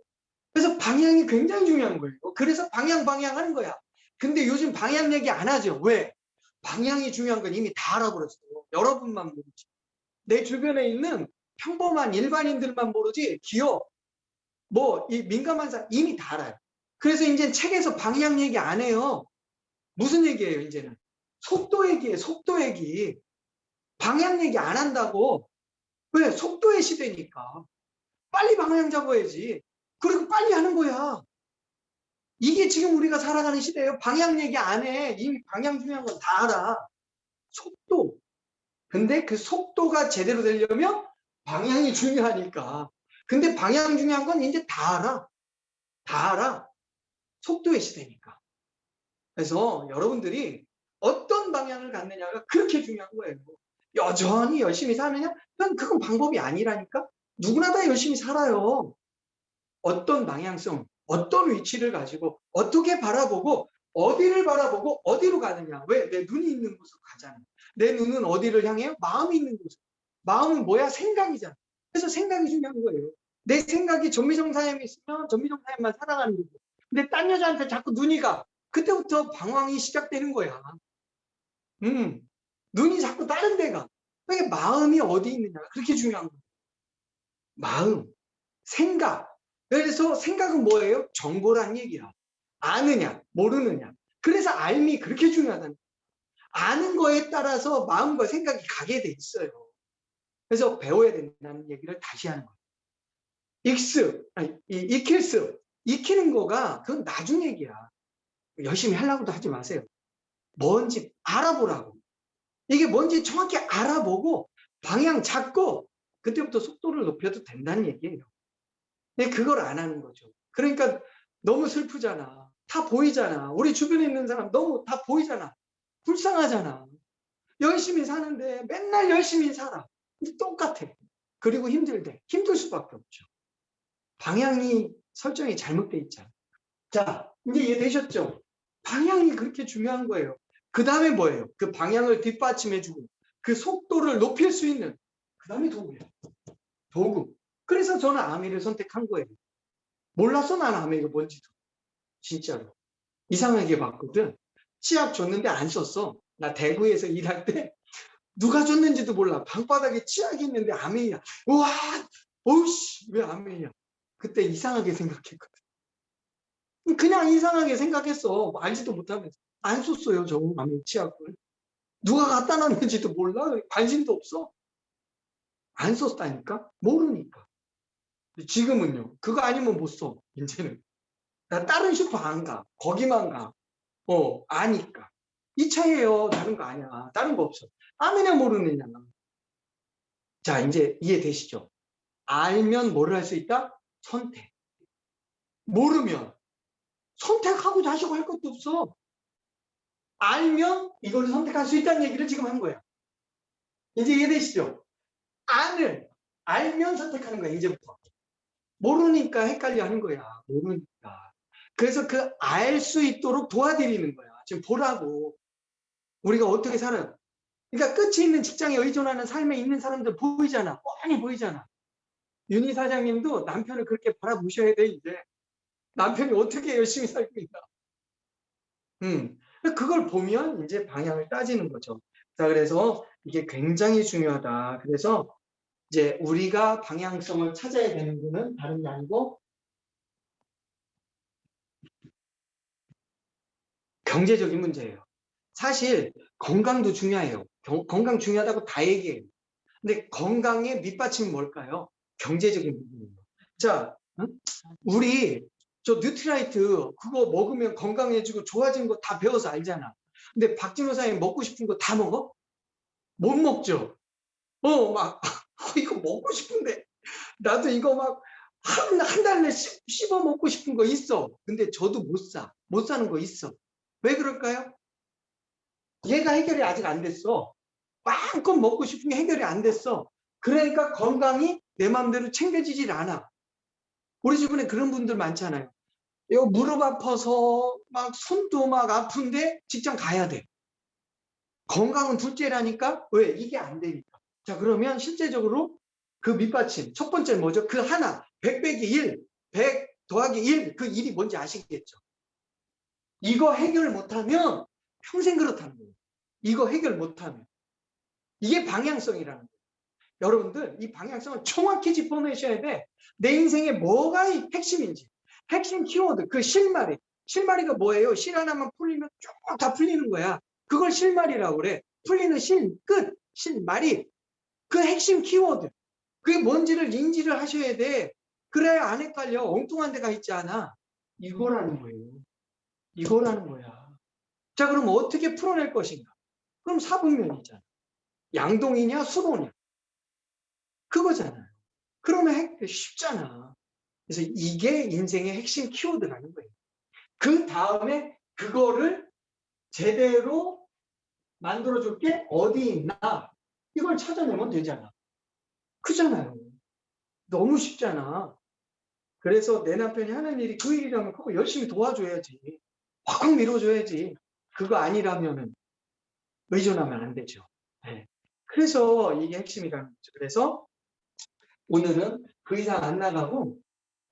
그래서 방향이 굉장히 중요한 거예요. 그래서 방향 하는 거야. 근데 요즘 방향 얘기 안 하죠. 왜? 방향이 중요한 건 이미 다 알아버렸어요. 여러분만 모르지. 내 주변에 있는 평범한 일반인들만 모르지 기업, 뭐 이 민감한 사람 이미 다 알아요. 그래서 이제 책에서 방향 얘기 안 해요. 무슨 얘기예요, 이제는? 속도 얘기예요, 속도 얘기. 방향 얘기 안 한다고. 왜? 속도의 시대니까. 빨리 방향 잡아야지. 그리고 빨리 하는 거야. 이게 지금 우리가 살아가는 시대예요. 방향 얘기 안 해. 이미 방향 중요한 건 다 알아. 속도. 근데 그 속도가 제대로 되려면 방향이 중요하니까. 근데 방향 중요한 건 이제 다 알아. 다 알아. 속도의 시대니까. 그래서 여러분들이 어떤 방향을 갖느냐가 그렇게 중요한 거예요. 여전히 열심히 사느냐? 그건 방법이 아니라니까. 누구나 다 열심히 살아요. 어떤 방향성, 어떤 위치를 가지고 어떻게 바라보고 어디를 바라보고 어디로 가느냐. 왜? 내 눈이 있는 곳으로 가잖아. 내 눈은 어디를 향해요? 마음이 있는 곳으로. 마음은 뭐야? 생각이잖아. 그래서 생각이 중요한 거예요. 내 생각이 전미정 사님이 있으면 전미정 사님만 살아가는 거고. 근데 딴 여자한테 자꾸 눈이 가. 그때부터 방황이 시작되는 거야. 눈이 자꾸 다른 데가. 그게 마음이 어디 있느냐. 그렇게 중요한 거예요. 마음, 생각. 그래서 생각은 뭐예요? 정보란 얘기야. 아느냐, 모르느냐. 그래서 알미 그렇게 중요하다는 거예요. 아는 거에 따라서 마음과 생각이 가게 돼 있어요. 그래서 배워야 된다는 얘기를 다시 하는 거예요. 익힐스. 익히는 거가 그건 나중 얘기야. 열심히 하려고도 하지 마세요. 뭔지 알아보라고. 이게 뭔지 정확히 알아보고 방향 잡고 그때부터 속도를 높여도 된다는 얘기예요. 근데 그걸 안 하는 거죠. 그러니까 너무 슬프잖아. 다 보이잖아. 우리 주변에 있는 사람 너무 다 보이잖아. 불쌍하잖아. 열심히 사는데 맨날 열심히 살아. 똑같아. 그리고 힘들대. 힘들 수밖에 없죠. 방향이 설정이 잘못돼 있잖아. 자, 이제 이해되셨죠? 방향이 그렇게 중요한 거예요. 그 다음에 뭐예요? 그 방향을 뒷받침해주고 그 속도를 높일 수 있는 그 다음에 도구예요. 도구. 그래서 저는 아미를 선택한 거예요. 몰랐어, 난 아미가 뭔지도. 진짜로. 이상하게 봤거든. 치약 줬는데 안 썼어. 나 대구에서 일할 때 누가 줬는지도 몰라. 방바닥에 치약이 있는데 아메이야. 우와, 어우씨, 왜 아메이야? 그때 이상하게 생각했거든. 그냥 이상하게 생각했어. 알지도 못하면서. 안 썼어요, 저 아메이 치약을. 누가 갖다 놨는지도 몰라. 관심도 없어. 안 썼다니까? 모르니까. 지금은요. 그거 아니면 못 써. 이제는. 나 다른 슈퍼 안 가. 거기만 가. 아니까. 이 차이예요. 다른 거 아니야. 다른 거 없어. 아느냐 모르느냐. 자, 이제 이해되시죠? 알면 뭐를 할 수 있다? 선택. 모르면 선택하고 자시고 할 것도 없어. 알면 이걸 선택할 수 있다는 얘기를 지금 한 거야. 이제 이해되시죠? 알면 선택하는 거야, 이제부터. 모르니까 헷갈려 하는 거야. 모르니까. 그래서 그 알 수 있도록 도와드리는 거야. 지금 보라고. 우리가 어떻게 살아요? 그러니까 끝이 있는 직장에 의존하는 삶에 있는 사람들 보이잖아. 뻔히 보이잖아. 윤희 사장님도 남편을 그렇게 바라보셔야 돼, 이제. 남편이 어떻게 열심히 살고 있나. 그걸 보면 이제 방향을 따지는 거죠. 자, 그래서 이게 굉장히 중요하다. 그래서 이제 우리가 방향성을 찾아야 되는 거는 다른 게 아니고 경제적인 문제예요. 사실 건강도 중요해요. 건강 중요하다고 다 얘기해요. 근데 건강의 밑받침이 뭘까요? 경제적인 부분이에요. 자, 우리 저 뉴트라이트 그거 먹으면 건강해지고 좋아지는 거 다 배워서 알잖아. 근데 박진호 사장님 먹고 싶은 거 다 먹어? 못 먹죠. 막 이거 먹고 싶은데 나도 이거 막 한 달에 씹어 먹고 싶은 거 있어. 근데 저도 못 사는 거 있어. 왜 그럴까요? 얘가 해결이 아직 안 됐어. 마음껏 먹고 싶은 게 해결이 안 됐어. 그러니까 건강이 내 마음대로 챙겨지질 않아. 우리 주변에 그런 분들 많잖아요. 이거 무릎 아파서 막 손도 막 아픈데 직장 가야 돼. 건강은 둘째라니까? 왜? 이게 안 되니까. 자, 그러면 실제적으로 그 밑받침. 첫 번째 뭐죠? 그 하나. 100 빼기 1. 100 더하기 1. 그 1이 뭔지 아시겠죠? 이거 해결 못하면 평생 그렇다는 거예요. 이거 해결 못하면. 이게 방향성이라는 거예요. 여러분들 이 방향성을 정확히 짚어내셔야 돼. 내 인생에 뭐가 핵심인지. 핵심 키워드, 그 실마리. 실마리가 뭐예요? 실 하나만 풀리면 쭉 다 풀리는 거야. 그걸 실마리라고 그래. 풀리는 실, 끝, 실마리. 그 핵심 키워드. 그게 뭔지를 인지를 하셔야 돼. 그래야 안 헷갈려. 엉뚱한 데가 있지 않아. 이거라는 거예요. 이거라는 거야. 자, 그럼 어떻게 풀어낼 것인가? 그럼 사분면이잖아. 양동이냐 수로냐. 그거잖아요. 그러면 쉽잖아. 그래서 이게 인생의 핵심 키워드라는 거예요. 그 다음에 그거를 제대로 만들어줄 게 어디 있나? 이걸 찾아내면 되잖아. 크잖아요. 너무 쉽잖아. 그래서 내 남편이 하는 일이 그 일이라면 그거 열심히 도와줘야지. 확확 밀어줘야지. 그거 아니라면은 의존하면 안 되죠. 네. 그래서 이게 핵심이라는 거죠. 그래서 오늘은 그 이상 안 나가고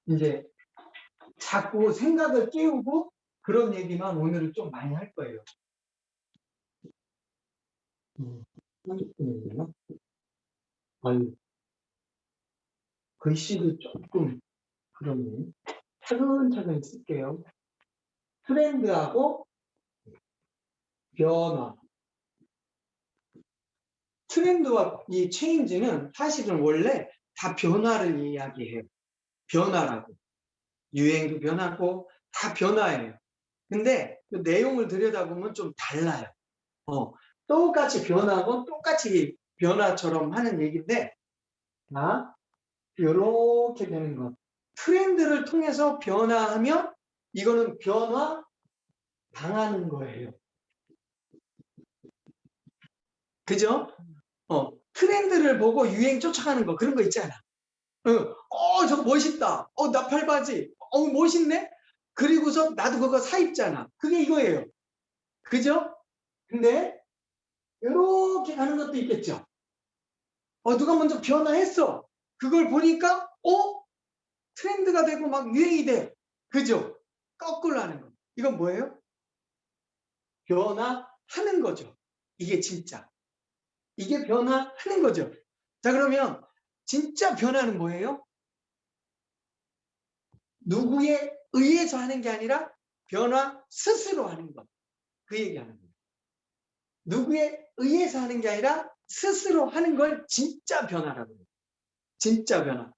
이제 자꾸 생각을 깨우고 그런 얘기만 오늘은 좀 많이 할 거예요. 아유, 글씨도 조금 그러네. 차근차근 쓸게요. 트렌드하고 변화. 트렌드와 이 체인지는 사실은 원래 다 변화를 이야기해요. 변화라고. 유행도 변하고 다 변화예요. 근데 그 내용을 들여다보면 좀 달라요. 똑같이 변하고 똑같이 변화처럼 하는 얘기인데, 이렇게 되는 것. 트렌드를 통해서 변화하면 이거는 변화 당하는 거예요. 그죠? 트렌드를 보고 유행 쫓아가는 거, 그런 거 있잖아. 저거 멋있다. 나팔바지. 멋있네? 그리고서 나도 그거 사 입잖아. 그게 이거예요. 그죠? 근데 이렇게 가는 것도 있겠죠. 누가 먼저 변화했어. 그걸 보니까 트렌드가 되고 막 유행이 돼. 그죠? 거꾸로 하는 거. 이건 뭐예요? 변화하는 거죠. 이게 진짜. 이게 변화하는 거죠. 자, 그러면 진짜 변화는 뭐예요? 누구에 의해서 하는 게 아니라 변화 스스로 하는 것. 그 얘기하는 거예요. 누구에 의해서 하는 게 아니라 스스로 하는 걸 진짜 변화라고 해요. 진짜 변화.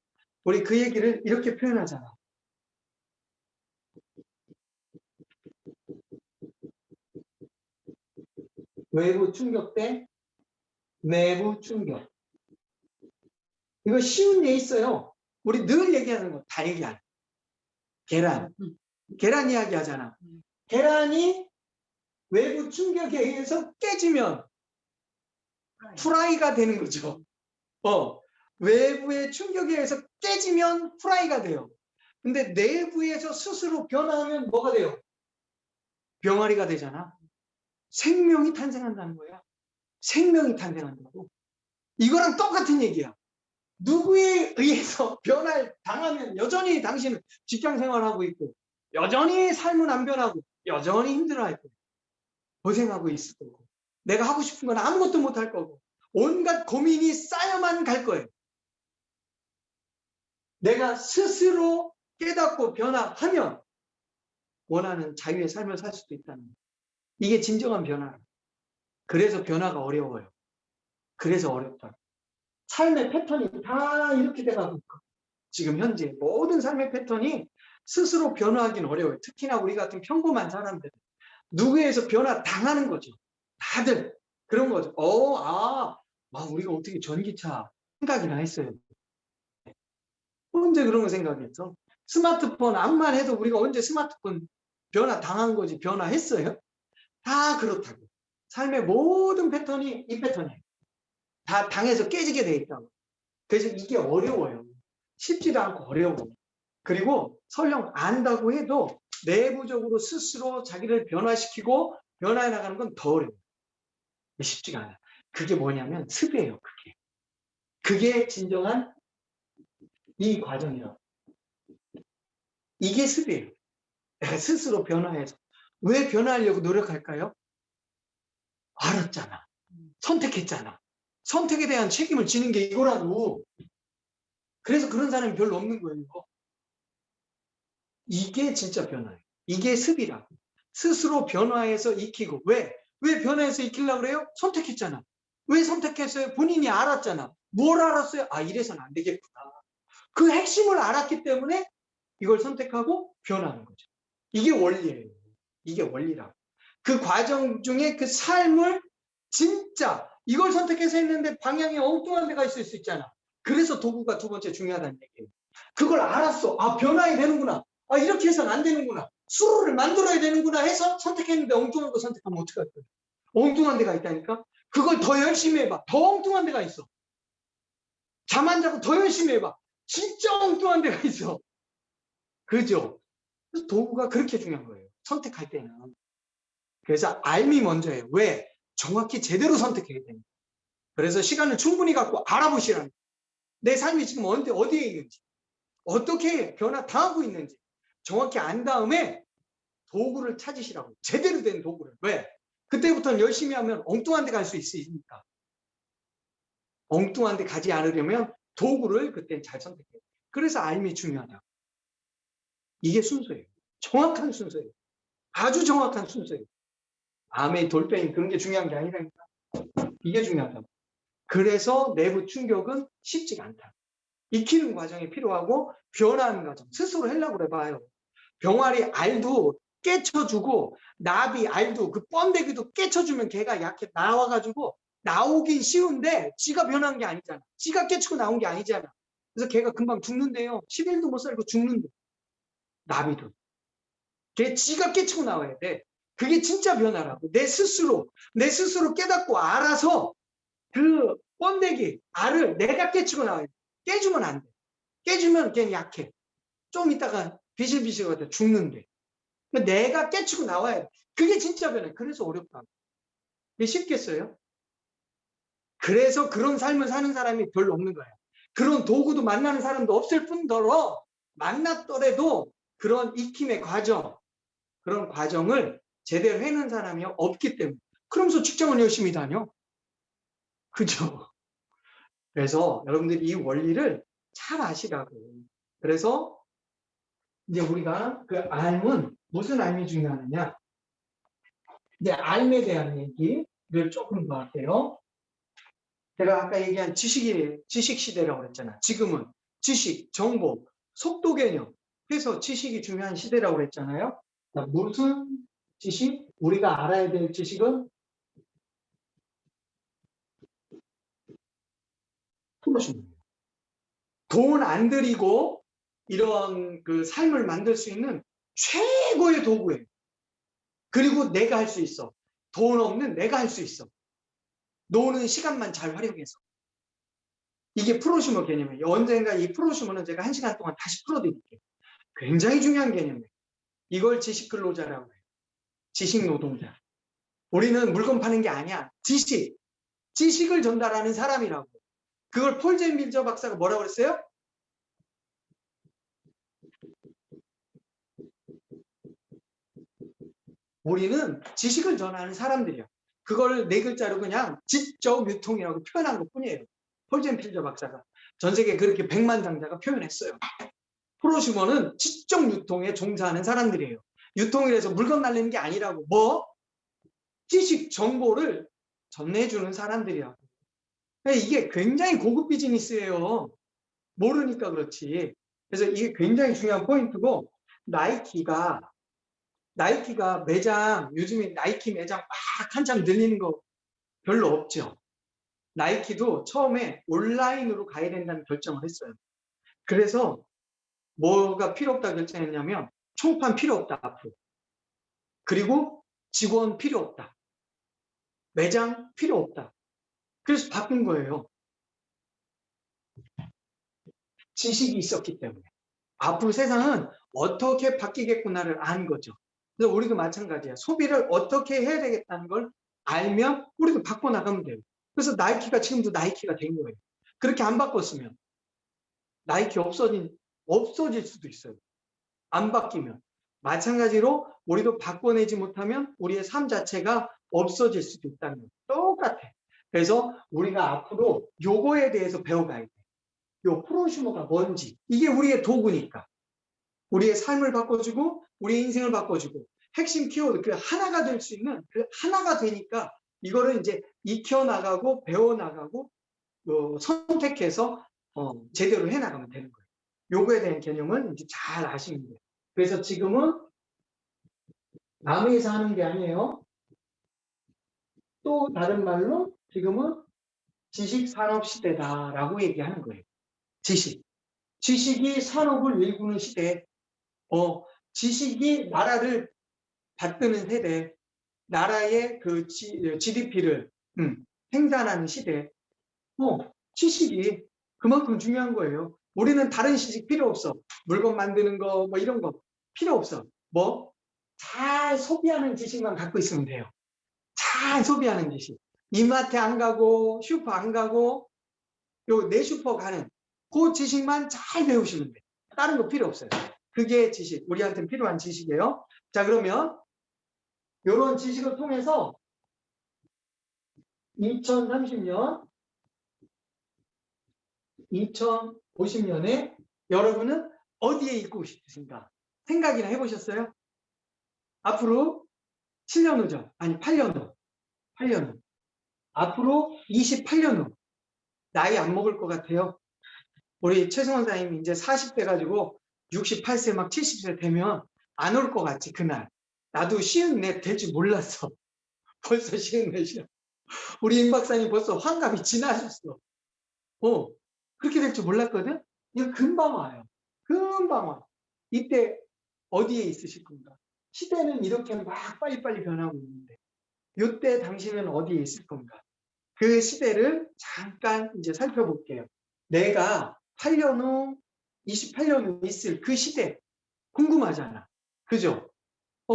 우리 그 얘기를 이렇게 표현하잖아. 외부 충격 대 내부 충격. 이거 쉬운 예 있어요. 우리 늘 얘기하는 거 달걀, 계란. 계란 이야기 하잖아. 계란이 외부 충격에 의해서 깨지면 프라이가 되는 거죠. 외부의 충격에 의해서 깨지면 프라이가 돼요. 근데 내부에서 스스로 변화하면 뭐가 돼요? 병아리가 되잖아. 생명이 탄생한다는 거야. 생명이 탄생한다고. 이거랑 똑같은 얘기야. 누구에 의해서 변화를 당하면 여전히 당신은 직장 생활하고 있고 여전히 삶은 안 변하고 여전히 힘들어할 거고 고생하고 있을 거고 내가 하고 싶은 건 아무것도 못할 거고 온갖 고민이 쌓여만 갈 거예요. 내가 스스로 깨닫고 변화하면 원하는 자유의 삶을 살 수도 있다는 거예요. 이게 진정한 변화예요. 그래서 변화가 어려워요. 그래서 어렵다. 삶의 패턴이 다 이렇게 돼가고 지금 현재 모든 삶의 패턴이 스스로 변화하기는 어려워요. 특히나 우리 같은 평범한 사람들 누구에서 변화 당하는 거죠. 다들 그런 거죠. 우리가 어떻게 전기차 생각이나 했어요. 언제 그런 거 생각했어? 스마트폰 암만 해도 우리가 언제 스마트폰 변화 당한 거지 변화했어요? 다 그렇다고. 삶의 모든 패턴이 이 패턴이에요. 다 당해서 깨지게 돼 있다고. 그래서 이게 어려워요. 쉽지도 않고 어려워. 그리고 설령 안다고 해도 내부적으로 스스로 자기를 변화시키고 변화해 나가는 건 더 어려워요. 쉽지가 않아요. 그게 뭐냐면 습이에요. 그게 진정한 이 과정이라고. 이게 습이에요. 내가 스스로 변화해서. 왜 변화하려고 노력할까요? 알았잖아. 선택했잖아. 선택에 대한 책임을 지는 게 이거라고. 그래서 그런 사람이 별로 없는 거예요. 이게 진짜 변화예요. 이게 습이라고. 스스로 변화해서 익히고. 왜? 왜 변화해서 익히려고 그래요? 선택했잖아. 왜 선택했어요? 본인이 알았잖아. 뭘 알았어요? 이래서는 안 되겠구나. 그 핵심을 알았기 때문에 이걸 선택하고 변하는 거죠. 이게 원리예요. 이게 원리라고. 그 과정 중에 그 삶을 진짜 이걸 선택해서 했는데 방향이 엉뚱한 데가 있을 수 있잖아. 그래서 도구가 두 번째 중요하다는 얘기예요. 그걸 알았어. 변화해야 되는구나. 이렇게 해서는 안 되는구나. 수로를 만들어야 되는구나 해서 선택했는데 엉뚱한 거 선택하면 어떡할 거야. 엉뚱한 데가 있다니까. 그걸 더 열심히 해봐. 더 엉뚱한 데가 있어. 잠 안 자고 더 열심히 해봐. 진짜 엉뚱한 데가 있어. 그죠? 그래서 도구가 그렇게 중요한 거예요. 선택할 때는. 그래서 알미 먼저예요. 왜? 정확히 제대로 선택해야 됩니다. 그래서 시간을 충분히 갖고 알아보시라는 거예요. 내 삶이 지금 어디에 있는지, 어떻게 변화 당하고 있는지 정확히 안 다음에 도구를 찾으시라고. 제대로 된 도구를. 왜? 그때부터는 열심히 하면 엉뚱한 데 갈 수 있으니까. 엉뚱한 데 가지 않으려면 도구를 그때 잘 선택해요. 그래서 알미 중요하다. 이게 순서예요. 정확한 순서예요. 아주 정확한 순서예요. 암의 돌빼미 그런 게 중요한 게 아니라니까. 이게 중요하다고. 그래서 내부 충격은 쉽지가 않다. 익히는 과정이 필요하고 변화하는 과정. 스스로 하려고 그래봐요. 병아리 알도 깨쳐주고 나비 알도 그 번데기도 깨쳐주면 걔가 약해 나와가지고 나오긴 쉬운데 지가 변한 게 아니잖아. 지가 깨치고 나온 게 아니잖아. 그래서 걔가 금방 죽는데요. 10일도 못 살고 죽는데. 나비도. 걔 지가 깨치고 나와야 돼. 그게 진짜 변화라고. 내 스스로 깨닫고 알아서 그 번데기 알을 내가 깨치고 나와야 돼. 깨주면 안 돼. 깨주면 걔는 약해. 좀 있다가 비실비실하다 죽는데. 내가 깨치고 나와야 돼. 그게 진짜 변해. 그래서 어렵다. 이게 쉽겠어요? 그래서 그런 삶을 사는 사람이 별로 없는 거예요. 그런 도구도 만나는 사람도 없을 뿐더러 만났더라도 그런 익힘의 과정, 그런 과정을 제대로 해놓은 사람이 없기 때문에. 그러면서 직장을 열심히 다녀. 그죠? 그래서 여러분들이 이 원리를 잘 아시라고. 그래서 이제 우리가 그 알은 무슨 알이 중요하느냐? 이제 알에 대한 얘기를 조금 더 할게요. 제가 아까 얘기한 지식 시대라고 그랬잖아. 지금은 지식, 정보, 속도 개념. 그래서 지식이 중요한 시대라고 그랬잖아요. 무슨 지식? 우리가 알아야 될 지식은 플러십니다. 돈 안 들이고 이런 그 삶을 만들 수 있는 최고의 도구예요. 그리고 내가 할 수 있어. 돈 없는 내가 할 수 있어. 노는 시간만 잘 활용해서. 이게 프로슈머 개념이에요. 언젠가 이 프로슈머는 제가 1시간 동안 다시 풀어드릴게요. 굉장히 중요한 개념이에요. 이걸 지식근로자라고 해요. 지식노동자. 우리는 물건 파는 게 아니야. 지식을 전달하는 사람이라고. 그걸 폴 제밀저 박사가 뭐라고 그랬어요? 우리는 지식을 전하는 사람들이야. 그걸 네 글자로 그냥 지적 유통이라고 표현한 것 뿐이에요. 폴 제밀저 박사가. 전 세계 그렇게 100만 장자가 표현했어요. 프로슈머는 지적 유통에 종사하는 사람들이에요. 유통이라서 물건 날리는 게 아니라고. 지식, 정보를 전해주는 사람들이야. 이게 굉장히 고급 비즈니스예요. 모르니까 그렇지. 그래서 이게 굉장히 중요한 포인트고, 나이키가 매장, 요즘에 나이키 매장 막 한참 늘리는 거 별로 없죠. 나이키도 처음에 온라인으로 가야 된다는 결정을 했어요. 그래서 뭐가 필요 없다 결정했냐면 총판 필요 없다 앞으로. 그리고 직원 필요 없다. 매장 필요 없다. 그래서 바꾼 거예요. 지식이 있었기 때문에. 앞으로 세상은 어떻게 바뀌겠구나를 아는 거죠. 그래서 우리도 마찬가지야. 소비를 어떻게 해야 되겠다는 걸 알면 우리도 바꿔나가면 돼요. 그래서 나이키가 지금도 나이키가 된 거예요. 그렇게 안 바꿨으면 나이키 없어질 수도 있어요. 안 바뀌면. 마찬가지로 우리도 바꿔내지 못하면 우리의 삶 자체가 없어질 수도 있다는 거예요. 똑같아. 그래서 우리가 앞으로 요거에 대해서 배워가야 돼. 요 프로슈머가 뭔지. 이게 우리의 도구니까. 우리의 삶을 바꿔주고 우리의 인생을 바꿔주고 핵심 키워드 그 하나가 될 수 있는 그 하나가 되니까 이거를 이제 익혀나가고 배워나가고 선택해서 제대로 해나가면 되는 거예요. 요거에 대한 개념은 이제 잘 아시면 돼요. 그래서 지금은 남에서 하는 게 아니에요. 또 다른 말로 지금은 지식산업시대다라고 얘기하는 거예요. 지식이 산업을 일구는 시대, 지식이 나라를 받드는 세대, 나라의 그 GDP를 생산하는 시대, 지식이 그만큼 중요한 거예요. 우리는 다른 지식 필요 없어. 물건 만드는 거, 뭐 이런 거 필요 없어. 잘 소비하는 지식만 갖고 있으면 돼요. 잘 소비하는 지식. 이마트 안 가고, 슈퍼 안 가고, 요 내 슈퍼 가는 그 지식만 잘 배우시면 돼요. 다른 거 필요 없어요. 그게 지식, 우리한테는 필요한 지식이에요. 자, 그러면 이런 지식을 통해서 2030년, 2050년에 여러분은 어디에 있고 싶으신가? 생각이나 해보셨어요? 앞으로 7년 후죠. 아니, 8년 후. 8년 후. 앞으로 28년 후. 나이 안 먹을 것 같아요. 우리 최승원 사장님이 이제 40대 가지고 68세 막 70세 되면 안 올 것 같지, 그날. 나도 54 될 줄 몰랐어. 벌써 54이야. 우리 임 박사님 벌써 환갑이 지나셨어. 그렇게 될 줄 몰랐거든? 이거 금방 와요. 금방 와. 이때 어디에 있으실 건가? 시대는 이렇게 막 빨리빨리 변하고 있는데, 이때 당신은 어디에 있을 건가? 그 시대를 잠깐 이제 살펴볼게요. 내가 8년 후, 28년 후 있을 그 시대, 궁금하잖아. 그죠?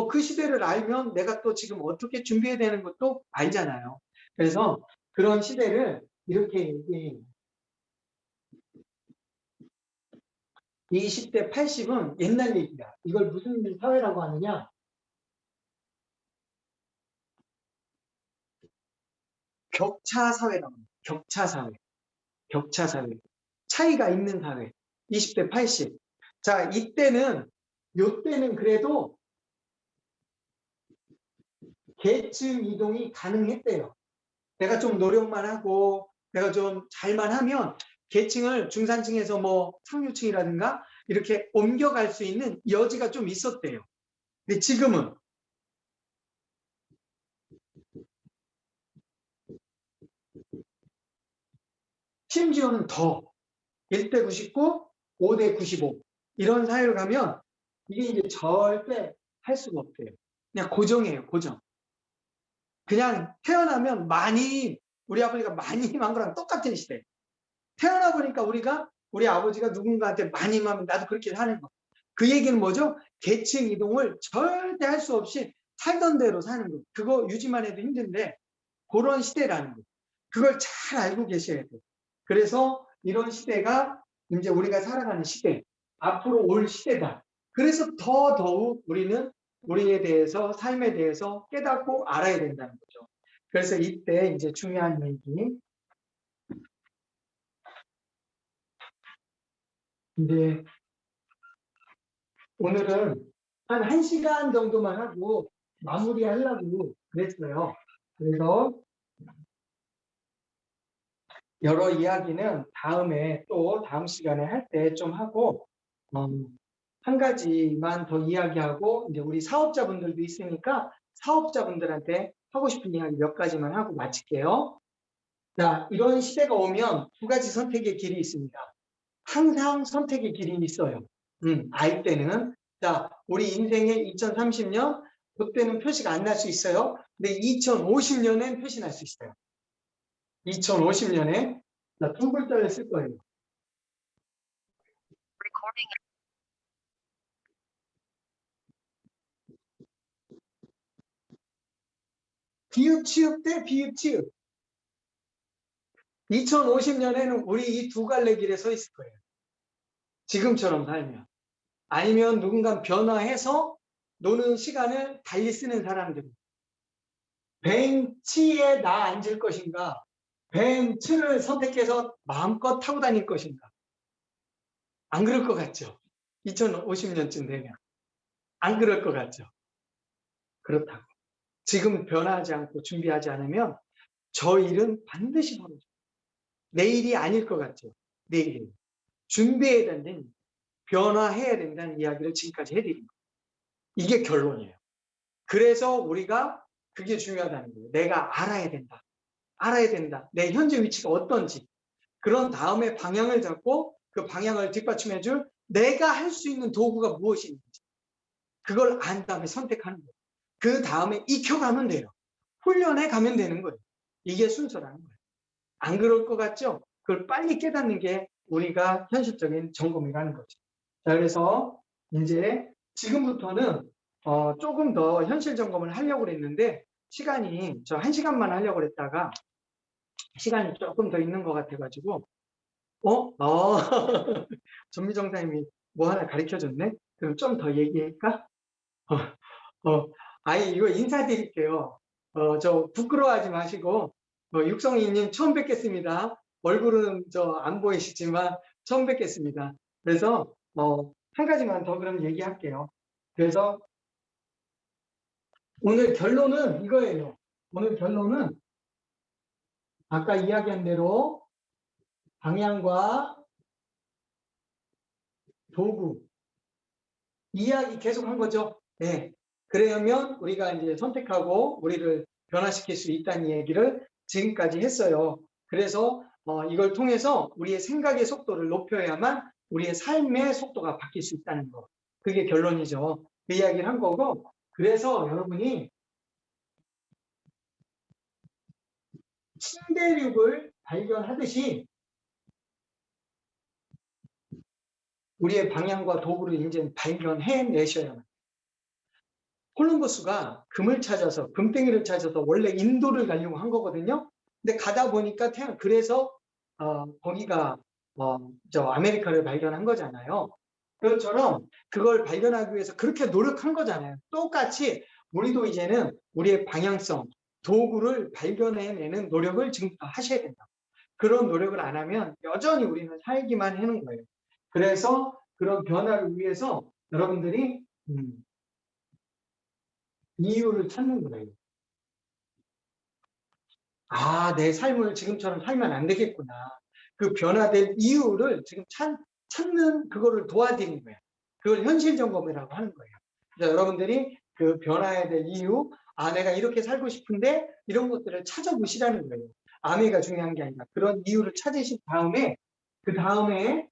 그 시대를 알면 내가 또 지금 어떻게 준비해야 되는 것도 알잖아요. 그래서 그런 시대를 이렇게 얘기해요. 20대 80은 옛날 얘기야. 이걸 무슨 사회라고 하느냐? 격차 사회라고 합니다. 격차 사회. 격차 사회. 차이가 있는 사회. 20대 80. 자, 요때는 그래도 계층 이동이 가능했대요. 내가 좀 노력만 하고, 내가 좀 잘만 하면 계층을 중산층에서 뭐 상류층이라든가 이렇게 옮겨갈 수 있는 여지가 좀 있었대요. 근데 지금은 심지어는 더 1대 99, 5대 95 이런 사회로 가면 이게 이제 절대 할 수가 없대요. 그냥 고정이에요, 고정. 그냥 태어나면 우리 아버지가 많이만 거랑 똑같은 시대. 태어나 보니까 우리 아버지가 누군가한테 많이만 나도 그렇게 사는 거. 그 얘기는 뭐죠? 계층 이동을 절대 할 수 없이 살던 대로 사는 거. 그거 유지만 해도 힘든데 그런 시대라는 거. 그걸 잘 알고 계셔야 돼요. 그래서 이런 시대가 이제 우리가 살아가는 시대, 앞으로 올 시대다. 그래서 더더욱 우리는 우리에 대해서, 삶에 대해서 깨닫고 알아야 된다는 거죠. 그래서 이때 이제 중요한 얘기. 이제 오늘은 한 1시간 정도만 하고 마무리하려고 그랬어요. 그래서 여러 이야기는 다음 시간에 할 때 좀 하고, 한 가지만 더 이야기하고, 이제 우리 사업자분들도 있으니까 사업자분들한테 하고 싶은 이야기 몇 가지만 하고 마칠게요. 자, 이런 시대가 오면 두 가지 선택의 길이 있습니다. 항상 선택의 길이 있어요. 아이 때는. 자, 우리 인생의 2030년, 그때는 표시가 안 날 수 있어요. 근데 2050년엔 표시 날 수 있어요. 2050년에 두 글자를 쓸 거예요. 비읍, 치읍 대 비읍, 치읍. 2050년에는 우리 이 두 갈래 길에 서 있을 거예요. 지금처럼 살면. 아니면 누군가 변화해서 노는 시간을 달리 쓰는 사람들. 벤치에 나 앉을 것인가? 벤츠를 선택해서 마음껏 타고 다닐 것인가? 안 그럴 것 같죠? 2050년쯤 되면. 안 그럴 것 같죠? 그렇다고. 지금 변화하지 않고 준비하지 않으면 저 일은 반드시 벌어져요. 내일이 아닐 것 같죠? 내일은. 준비해야 된다는, 변화해야 된다는 이야기를 지금까지 해드린 거예요. 이게 결론이에요. 그래서 우리가 그게 중요하다는 거예요. 내가 알아야 된다. 알아야 된다. 내 현재 위치가 어떤지. 그런 다음에 방향을 잡고 그 방향을 뒷받침해줄 내가 할 수 있는 도구가 무엇인지. 그걸 안 다음에 선택하는 거예요. 그 다음에 익혀가면 돼요. 훈련해 가면 되는 거예요. 이게 순서라는 거예요. 안 그럴 것 같죠? 그걸 빨리 깨닫는 게 우리가 현실적인 점검이라는 거죠. 자, 그래서 이제 지금부터는 조금 더 현실 점검을 하려고 그랬는데 시간이 저 1시간만 하려고 그랬다가 시간이 조금 더 있는 것 같아가지고 전미정사님이 뭐 하나 가르쳐줬네? 그럼 좀 더 얘기할까? 아니 이거 인사드릴게요. 저 부끄러워하지 마시고 육성이님 처음 뵙겠습니다. 얼굴은 저 안 보이시지만 처음 뵙겠습니다. 그래서 한 가지만 더 그럼 얘기할게요. 그래서 오늘 결론은 이거예요. 오늘 결론은 아까 이야기한 대로 방향과 도구 이야기 계속 한 거죠. 네. 그러면 우리가 이제 선택하고 우리를 변화시킬 수 있다는 얘기를 지금까지 했어요. 그래서 이걸 통해서 우리의 생각의 속도를 높여야만 우리의 삶의 속도가 바뀔 수 있다는 거. 그게 결론이죠. 그 이야기를 한 거고, 그래서 여러분이 신대륙을 발견하듯이 우리의 방향과 도구를 이제 발견해내셔야 합니다. 콜럼버스가 금을 찾아서, 금덩이를 찾아서 원래 인도를 가려고 한 거거든요. 근데 가다 보니까 그래서 거기가 저 아메리카를 발견한 거잖아요. 그것처럼 그걸 발견하기 위해서 그렇게 노력한 거잖아요. 똑같이 우리도 이제는 우리의 방향성, 도구를 발견해내는 노력을 지금부터 하셔야 된다. 그런 노력을 안 하면 여전히 우리는 살기만 하는 거예요. 그래서 그런 변화를 위해서 여러분들이 이유를 찾는 거예요. 내 삶을 지금처럼 살면 안 되겠구나. 그 변화된 이유를 지금 찾는 그거를 도와드리는 거예요. 그걸 현실 점검이라고 하는 거예요. 그래서 여러분들이 그 변화해야 될 이유, 내가 이렇게 살고 싶은데 이런 것들을 찾아보시라는 거예요. 아내가 중요한 게 아니라 그런 이유를 찾으신 다음에 그 다음에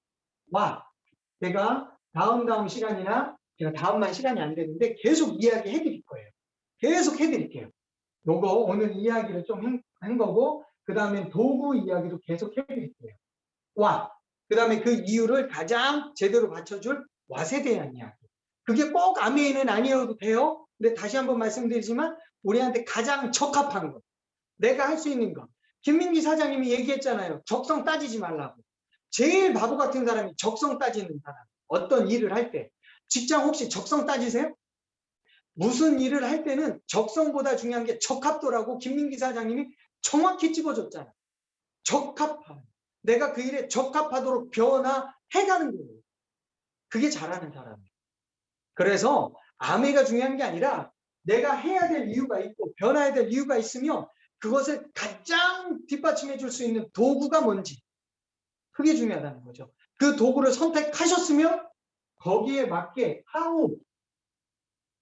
내가 다음 시간이나 제가 다음만 시간이 안 되는데 계속 이야기 해드릴 거예요. 계속 해드릴게요. 요거 오늘 이야기를 좀 한 거고 그 다음에 도구 이야기도 계속 해드릴게요. 그 다음에 그 이유를 가장 제대로 받쳐줄 왓에 대한 이야기. 그게 꼭 아멘은 아니어도 돼요. 근데 다시 한번 말씀드리지만 우리한테 가장 적합한 거. 내가 할 수 있는 거. 김민기 사장님이 얘기했잖아요. 적성 따지지 말라고. 제일 바보 같은 사람이 적성 따지는 사람. 어떤 일을 할 때. 직장 혹시 적성 따지세요? 무슨 일을 할 때는 적성보다 중요한 게 적합도라고 김민기 사장님이 정확히 집어줬잖아요. 적합함. 내가 그 일에 적합하도록 변화해가는 거예요. 그게 잘하는 사람이에요. 그래서 아메가 중요한 게 아니라 내가 해야 될 이유가 있고 변화해야 될 이유가 있으면 그것을 가장 뒷받침해 줄 수 있는 도구가 뭔지 그게 중요하다는 거죠. 그 도구를 선택하셨으면 거기에 맞게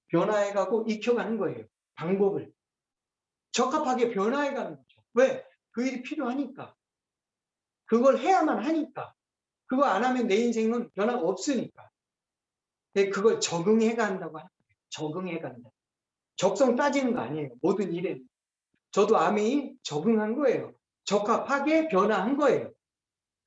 변화해가고 익혀가는 거예요. 방법을. 적합하게 변화해가는 거죠. 왜? 그 일이 필요하니까. 그걸 해야만 하니까. 그거 안 하면 내 인생은 변화가 없으니까. 그걸 적응해가 한다고 하는 거예요. 적응해가 한다. 적성 따지는 거 아니에요. 모든 일에. 저도 아메이 적응한 거예요. 적합하게 변화한 거예요.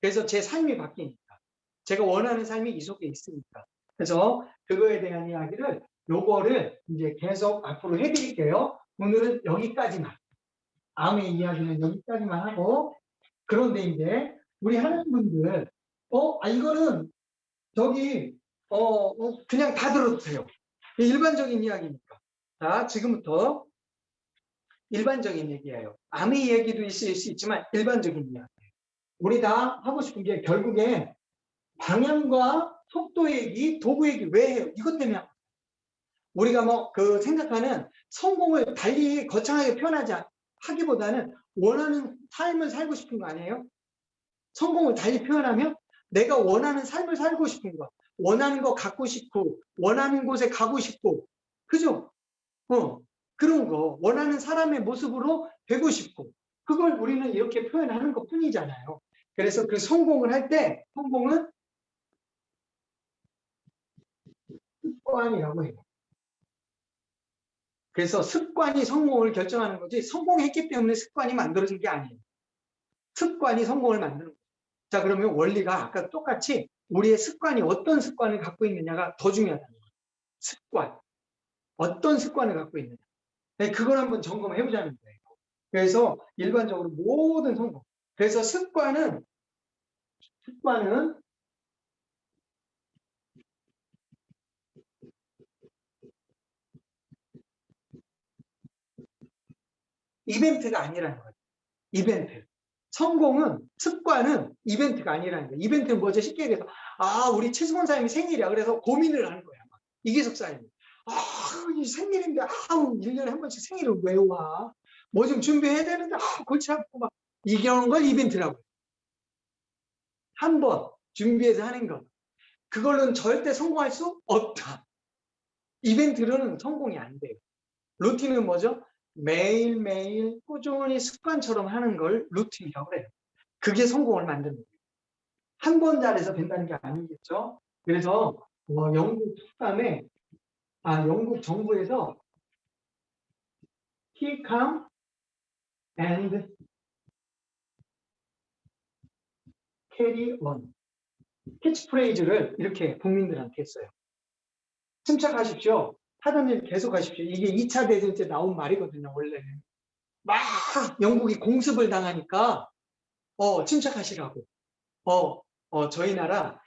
그래서 제 삶이 바뀌니까. 제가 원하는 삶이 이 속에 있으니까. 그래서 그거에 대한 이야기를 요거를 이제 계속 앞으로 해드릴게요. 오늘은 여기까지만. 아메이 이야기는 여기까지만 하고, 그런데 이제 우리 하는 분들, 이거는 저기 그냥 다 들어도 돼요. 일반적인 이야기니까. 자, 지금부터 일반적인 얘기예요. 아메이 얘기도 있을 수 있지만 일반적인 이야기. 우리 다 하고 싶은 게 결국에 방향과 속도 얘기, 도구 얘기 왜 해요? 이것 때문에 우리가 뭐 그 생각하는 성공을 달리 거창하게 표현하지 하기보다는 원하는 삶을 살고 싶은 거 아니에요? 성공을 달리 표현하면 내가 원하는 삶을 살고 싶은 거, 원하는 거 갖고 싶고, 원하는 곳에 가고 싶고, 그죠? 그런 거, 원하는 사람의 모습으로 되고 싶고, 그걸 우리는 이렇게 표현하는 것 뿐이잖아요. 그래서 그 성공을 할 때, 성공은 습관이라고 해요. 그래서 습관이 성공을 결정하는 거지, 성공했기 때문에 습관이 만들어진 게 아니에요. 습관이 성공을 만드는 거예요. 자, 그러면 원리가 아까 똑같이 우리의 습관이 어떤 습관을 갖고 있느냐가 더 중요하다는 거예요. 습관. 어떤 습관을 갖고 있느냐. 네, 그걸 한번 점검해 보자는 거예요. 그래서 일반적으로 모든 성공. 그래서 습관은 이벤트가 아니라는 거예요. 이벤트. 성공은, 습관은 이벤트가 아니라는 거예요. 이벤트는 뭐죠? 쉽게 얘기해서, 우리 최승원 사장님 생일이야. 그래서 고민을 하는 거야. 이계석 사장님. 이 생일인데, 1년에 한 번씩 생일을 왜 와? 뭐 좀 준비해야 되는데, 골치 아프고 막. 이런 걸 이벤트라고 해요. 한 번 준비해서 하는 것. 그걸로는 절대 성공할 수 없다. 이벤트로는 성공이 안 돼요. 루틴은 뭐죠? 매일매일 꾸준히 습관처럼 하는 걸 루틴이라고 해요. 그게 성공을 만드는 거예요. 한 번 잘해서 된다는 게 아니겠죠? 그래서 영국 특감에 영국 정부에서 Keep calm and carry on 캐치프레이즈를 이렇게 국민들한테 했어요. 침착하십시오. 하던 일 계속 하십시오. 이게 2차 대전 때 나온 말이거든요. 원래는. 막 영국이 공습을 당하니까 침착하시라고. 저희 나라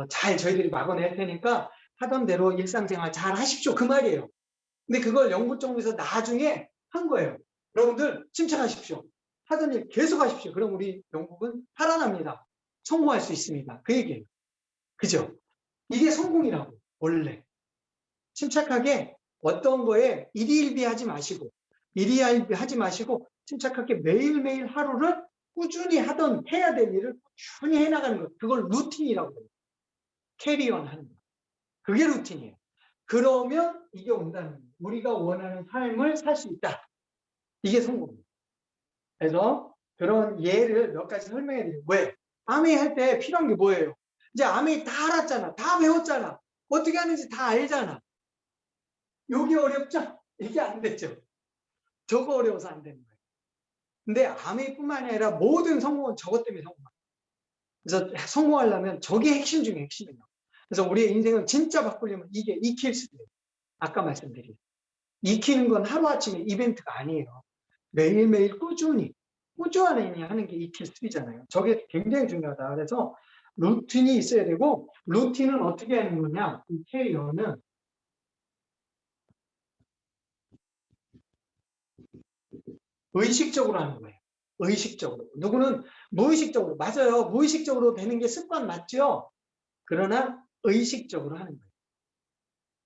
잘 저희들이 막아낼 테니까 하던 대로 일상생활 잘 하십시오. 그 말이에요. 근데 그걸 영국 정부에서 나중에 한 거예요. 여러분들 침착하십시오. 하던 일 계속 하십시오. 그럼 우리 영국은 살아납니다. 성공할 수 있습니다. 그 얘기예요. 그죠? 이게 성공이라고 원래. 침착하게 어떤 거에 일희일비하지 마시고 일희일비하지 마시고 침착하게 매일매일 하루를 꾸준히 해야 될 일을 꾸준히 해나가는 것. 그걸 루틴이라고 해요. 캐리온 하는 거. 그게 루틴이에요. 그러면 이게 온다는 거예요. 우리가 원하는 삶을 살 수 있다. 이게 성공입니다. 그래서 그런 예를 몇 가지 설명해 드려요. 왜? 아메이 할 때 필요한 게 뭐예요? 이제 아메이 다 알았잖아. 다 배웠잖아. 어떻게 하는지 다 알잖아. 여기 어렵죠? 이게 안 됐죠. 저거 어려워서 안 되는 거예요. 근데 아메이뿐만 아니라 모든 성공은 저것 때문에 성공합니다. 그래서 성공하려면 저게 핵심 중에 핵심이에요. 그래서 우리의 인생을 진짜 바꾸려면 이게 익힐 수 있어요. 아까 말씀드린. 익히는 건 하루아침에 이벤트가 아니에요. 매일매일 꾸준히 하는 게 익힐 수이잖아요. 저게 굉장히 중요하다. 그래서 루틴이 있어야 되고 루틴은 어떻게 하는 거냐? 이 캐리어는 의식적으로 하는 거예요. 의식적으로. 누구는 무의식적으로. 맞아요. 무의식적으로 되는 게 습관 맞죠? 그러나 의식적으로 하는 거예요.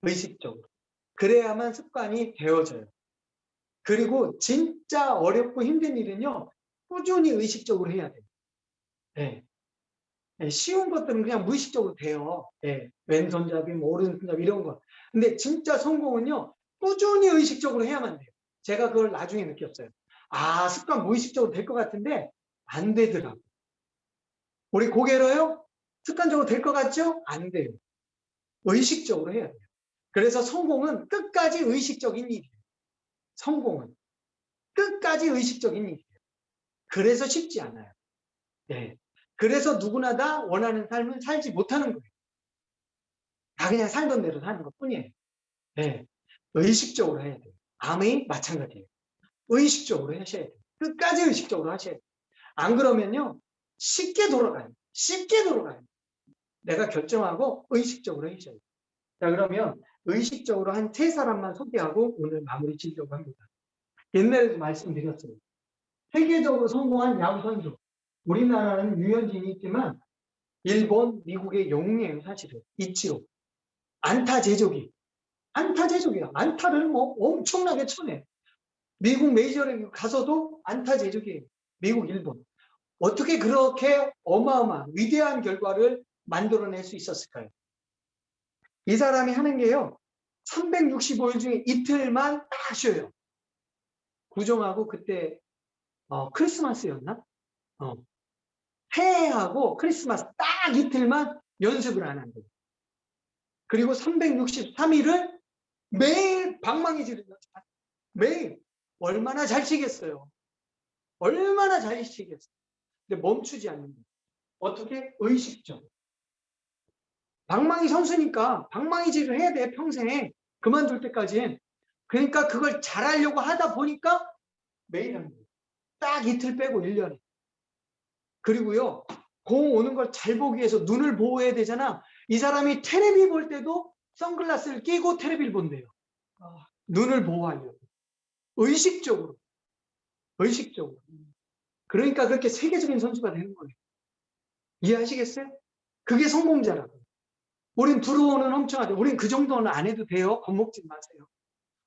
의식적으로. 그래야만 습관이 되어져요. 그리고 진짜 어렵고 힘든 일은요. 꾸준히 의식적으로 해야 돼요. 네. 네, 쉬운 것들은 그냥 무의식적으로 돼요. 네. 왼손잡이, 오른손잡이 이런 거. 근데 진짜 성공은요. 꾸준히 의식적으로 해야만 돼요. 제가 그걸 나중에 느꼈어요. 아, 습관 무의식적으로 될 것 같은데 안 되더라고요. 우리 고개로요? 습관적으로 될 것 같죠? 안 돼요. 의식적으로 해야 돼요. 그래서 성공은 끝까지 의식적인 일이에요. 성공은 끝까지 의식적인 일이에요. 그래서 쉽지 않아요. 네. 그래서 누구나 다 원하는 삶을 살지 못하는 거예요. 다 그냥 살던 대로 사는 것 뿐이에요. 네. 의식적으로 해야 돼요. 암이 마찬가지예요. 의식적으로 하셔야 돼요. 끝까지 의식적으로 하셔야 돼요. 안 그러면요, 쉽게 돌아가요. 쉽게 돌아가요. 내가 결정하고 의식적으로 하셔야 돼요. 자, 그러면 의식적으로 한 세 사람만 소개하고 오늘 마무리 지으려고 합니다. 옛날에도 말씀드렸어요. 세계적으로 성공한 야구 선수. 우리나라는 유현진이 있지만 일본, 미국의 영웅이에요, 사실은. 이치로. 안타 제조기. 안타 제조기야. 안타를 뭐 엄청나게 쳐내. 미국 메이저리그 가서도 안타 제조기예요. 미국, 일본. 어떻게 그렇게 어마어마한 위대한 결과를 만들어낼 수 있었을까요? 이 사람이 하는 게요. 365일 중에 이틀만 딱 쉬어요. 구정하고 그때 크리스마스였나? 해하고 크리스마스 딱 이틀만 연습을 안 한 거예요. 그리고 363일을 매일 방망이 지르는 매일 얼마나 잘 치겠어요. 얼마나 잘 치겠어요. 근데 멈추지 않는 거예요. 어떻게? 의식적으로. 방망이 선수니까 방망이질을 해야 돼, 평생. 그만둘 때까지는. 그러니까 그걸 잘하려고 하다 보니까 매일 하는 거예요. 딱 이틀 빼고 1년에. 그리고요, 공 오는 걸 잘 보기 위해서 눈을 보호해야 되잖아. 이 사람이 테레비 볼 때도 선글라스를 끼고 테레비를 본대요. 눈을 보호하려고. 의식적으로. 의식적으로. 그러니까 그렇게 세계적인 선수가 되는 거예요. 이해하시겠어요? 그게 성공자라고. 우린 들어오는 엄청하죠. 우린 그 정도는 안 해도 돼요. 겁먹지 마세요.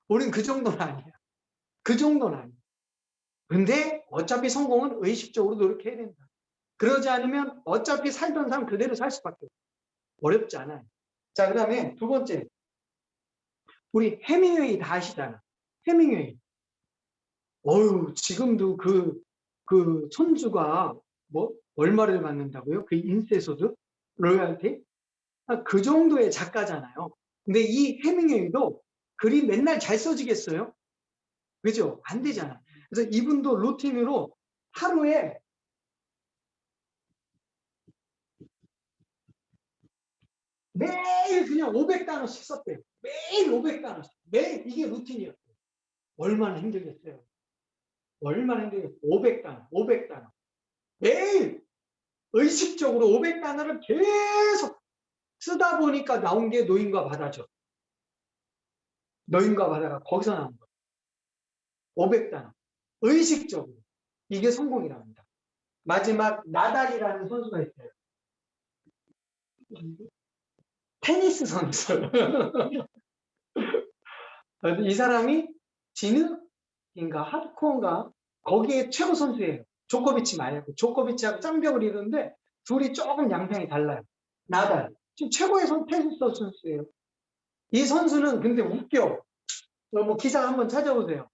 우린 그 정도는 아니야. 그 정도는 아니야. 근데 어차피 성공은 의식적으로 노력해야 된다. 그러지 않으면 어차피 살던 삶 그대로 살 수밖에 없어요. 어렵지 않아요. 자, 그 다음에 두 번째. 우리 해밍웨이 다 아시잖아. 해밍웨이. 지금도 그 손주가 뭐 얼마를 받는다고요? 그 인세소득? 로열티? 그 정도의 작가잖아요. 근데 이 해밍웨이도 글이 맨날 잘 써지겠어요? 그죠? 안 되잖아. 그래서 이분도 루틴으로 하루에 매일 그냥 500단어씩 썼대요. 매일 500단어씩. 매일 이게 루틴이었어요. 얼마나 힘들겠어요. 얼마나 힘들겠어요. 500단어, 500단어. 매일 의식적으로 500단어를 계속 쓰다 보니까 나온 게 노인과 바다죠. 노인과 바다가 거기서 나온 거예요. 500단어. 의식적으로. 이게 성공이랍니다. 마지막 나달이라는 선수가 있어요. 테니스 선수. 이 사람이 진흙인가 하드코어인가 거기에 최고 선수예요. 조코비치 말고. 조코비치하고 쌍벽을 이루는데 둘이 조금 양상이 달라요. 나달. 지금 최고의 테니스 선수예요. 이 선수는 근데 웃겨. 뭐 기사 한번 찾아보세요.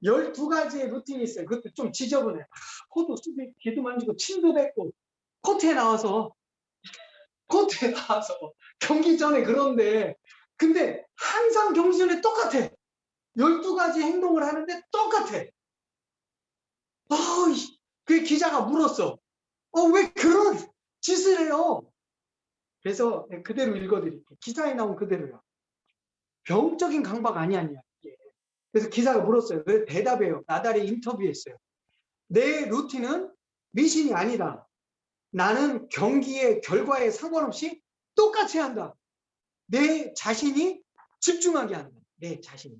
12가지의 루틴이 있어요. 그것도 좀 지저분해. 코도 쓰고, 귀도 만지고, 침도 뱉고, 코트에 나와서 경기 전에 그런데, 근데 항상 경기 전에 똑같아. 12가지 행동을 하는데 똑같아. 그 기자가 물었어. 왜 그런 짓을 해요? 그래서 그대로 읽어드릴게요. 기사에 나온 그대로요. 병적인 강박 아니야. 그래서 기자가 물었어요. 그래서 대답해요. 나달이 인터뷰했어요. 내 루틴은 미신이 아니다. 나는 경기의 결과에 상관없이 똑같이 한다. 내 자신이 집중하게 한다. 내 자신이.